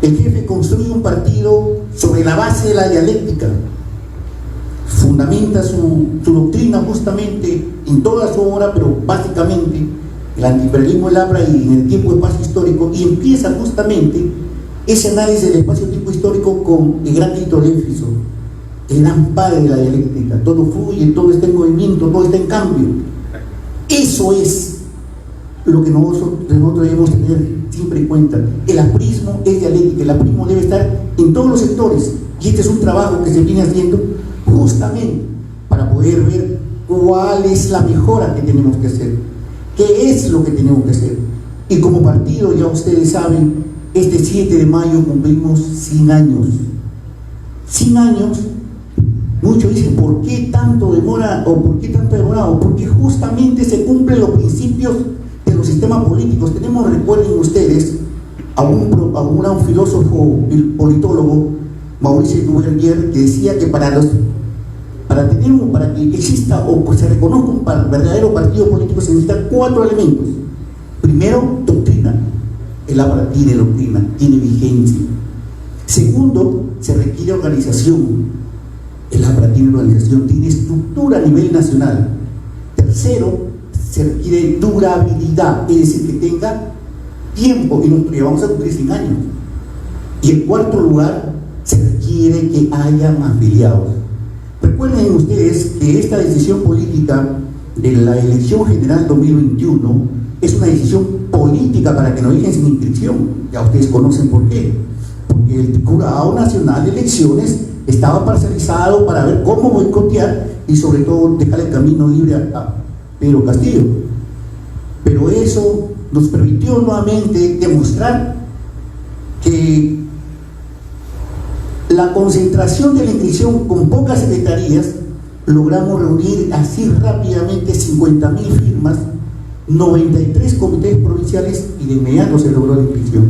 El jefe construye un partido sobre la base de la dialéctica, fundamenta su doctrina justamente en toda su obra, pero básicamente el antiimperialismo del APRA y en el tiempo de espacio histórico, y empieza justamente ese análisis del espacio-tiempo histórico con el gran Tito Lénfiso, el gran padre de la dialéctica. Todo fluye, todo está en movimiento, todo está en cambio. Eso es lo que nosotros debemos tener siempre en cuenta. El aprismo es dialéctica, el aprismo debe estar en todos los sectores, y este es un trabajo que se viene haciendo justamente para poder ver cuál es la mejora que tenemos que hacer, qué es lo que tenemos que hacer. Y como partido, ya ustedes saben, este 7 de mayo cumplimos 100 años. 100 años. Muchos dicen, ¿por qué tanto demora? ¿O por qué tanto demorado? Porque justamente se cumplen los principios de los sistemas políticos. Recuerden ustedes, a un filósofo politólogo, Mauricio Duverger, que decía que para que exista o se reconozca un verdadero partido político se necesitan 4 elementos. Primero, doctrina. El APRA tiene doctrina, tiene vigencia. Segundo, se requiere organización. El APRA tiene organización, tiene estructura a nivel nacional. Tercero, se requiere durabilidad, es decir, que tenga tiempo, y nosotros llevamos a cumplir 100 años. Y en cuarto lugar, se requiere que hayan afiliados. Recuerden ustedes que esta decisión política de la elección general 2021 es una decisión política para que no dejen sin inscripción. Ya ustedes conocen por qué. Porque el Jurado Nacional de Elecciones estaba parcializado para ver cómo boicotear y sobre todo dejar el camino libre a Pedro Castillo. Pero eso nos permitió nuevamente demostrar que la concentración de la inscripción con pocas secretarías, logramos reunir así rápidamente 50.000 firmas, 93 comités provinciales, y de inmediato se logró la inscripción.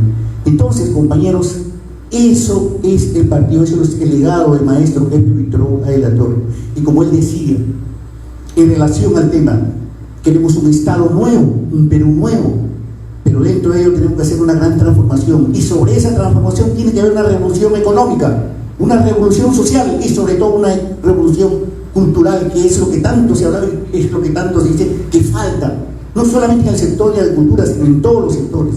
Entonces, compañeros, eso es el partido, eso es el legado del maestro jefe Víctor Águila de la Torre. Y como él decía, en relación al tema, queremos un Estado nuevo, un Perú nuevo, pero dentro de ello tenemos que hacer una gran transformación, y sobre esa transformación tiene que haber una revolución económica, una revolución social y sobre todo una revolución cultural, que es lo que tanto se habla, es lo que tanto se dice que falta, no solamente en el sector de la cultura, sino en todos los sectores.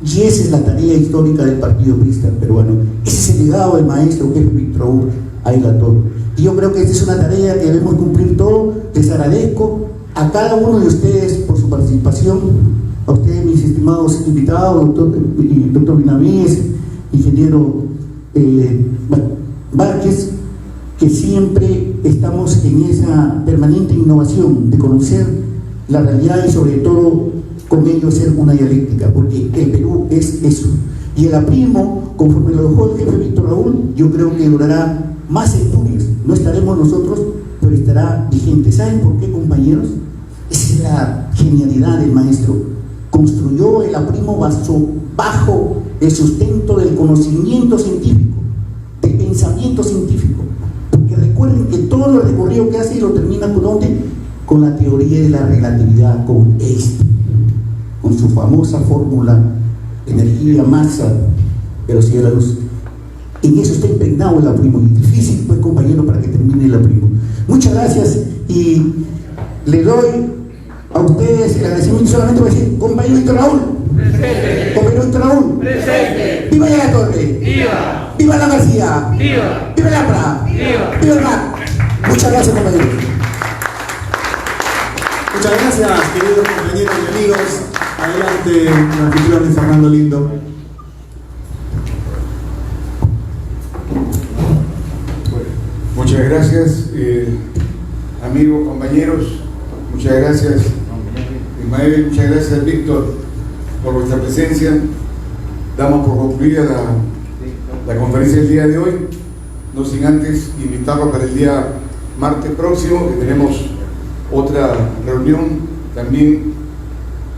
Y esa es la tarea histórica del Partido Aprista peruano. Ese es el legado del maestro jefe Víctor Águila Torre. Y yo creo que esta es una tarea que debemos cumplir todos. Les agradezco a cada uno de ustedes por su participación, a ustedes, mis estimados invitados, doctor Benavides, ingeniero Vázquez, que siempre estamos en esa permanente innovación de conocer la realidad y sobre todo con ello hacer una dialéctica, porque el Perú es eso. Y el aprismo, conforme lo dejó el jefe Víctor Raúl, yo creo que durará más centurias. No estaremos nosotros, pero estará vigente. ¿Saben por qué, compañeros? Esa es la genialidad del maestro. Construyó el aprismo bajo el sustento del conocimiento científico, del pensamiento científico. Porque recuerden que todo el recorrido que hace lo termina con ¿dónde? Con la teoría de la relatividad, con Einstein, con su famosa fórmula, energía, masa, velocidad de la luz. En eso está impregnado el aprismo. Y difícil, pues, compañero, para que termine el aprismo. Muchas gracias, y le doy a ustedes el agradecimiento. Solamente voy a decir, compañero Víctor Raúl. Presente. Compañero Víctor Raúl. Presente. ¡Viva ya la Torre! ¡Viva! ¡Viva la García! ¡Viva! ¡Viva el APRA! ¡Viva! ¡Viva el MAC! Muchas gracias, compañeros. Muchas gracias, queridos compañeros y amigos. Adelante, el anfitrión de Fernando Lindo. Muchas gracias, amigos, compañeros. Muchas gracias, Ismael. Muchas gracias, Víctor, por vuestra presencia. Damos por concluida la conferencia del día de hoy, no sin antes invitarlos para el día martes próximo, que tenemos otra reunión también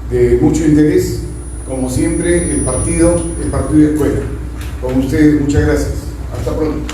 de mucho interés, como siempre, el partido de escuela. Con ustedes, muchas gracias. Hasta pronto.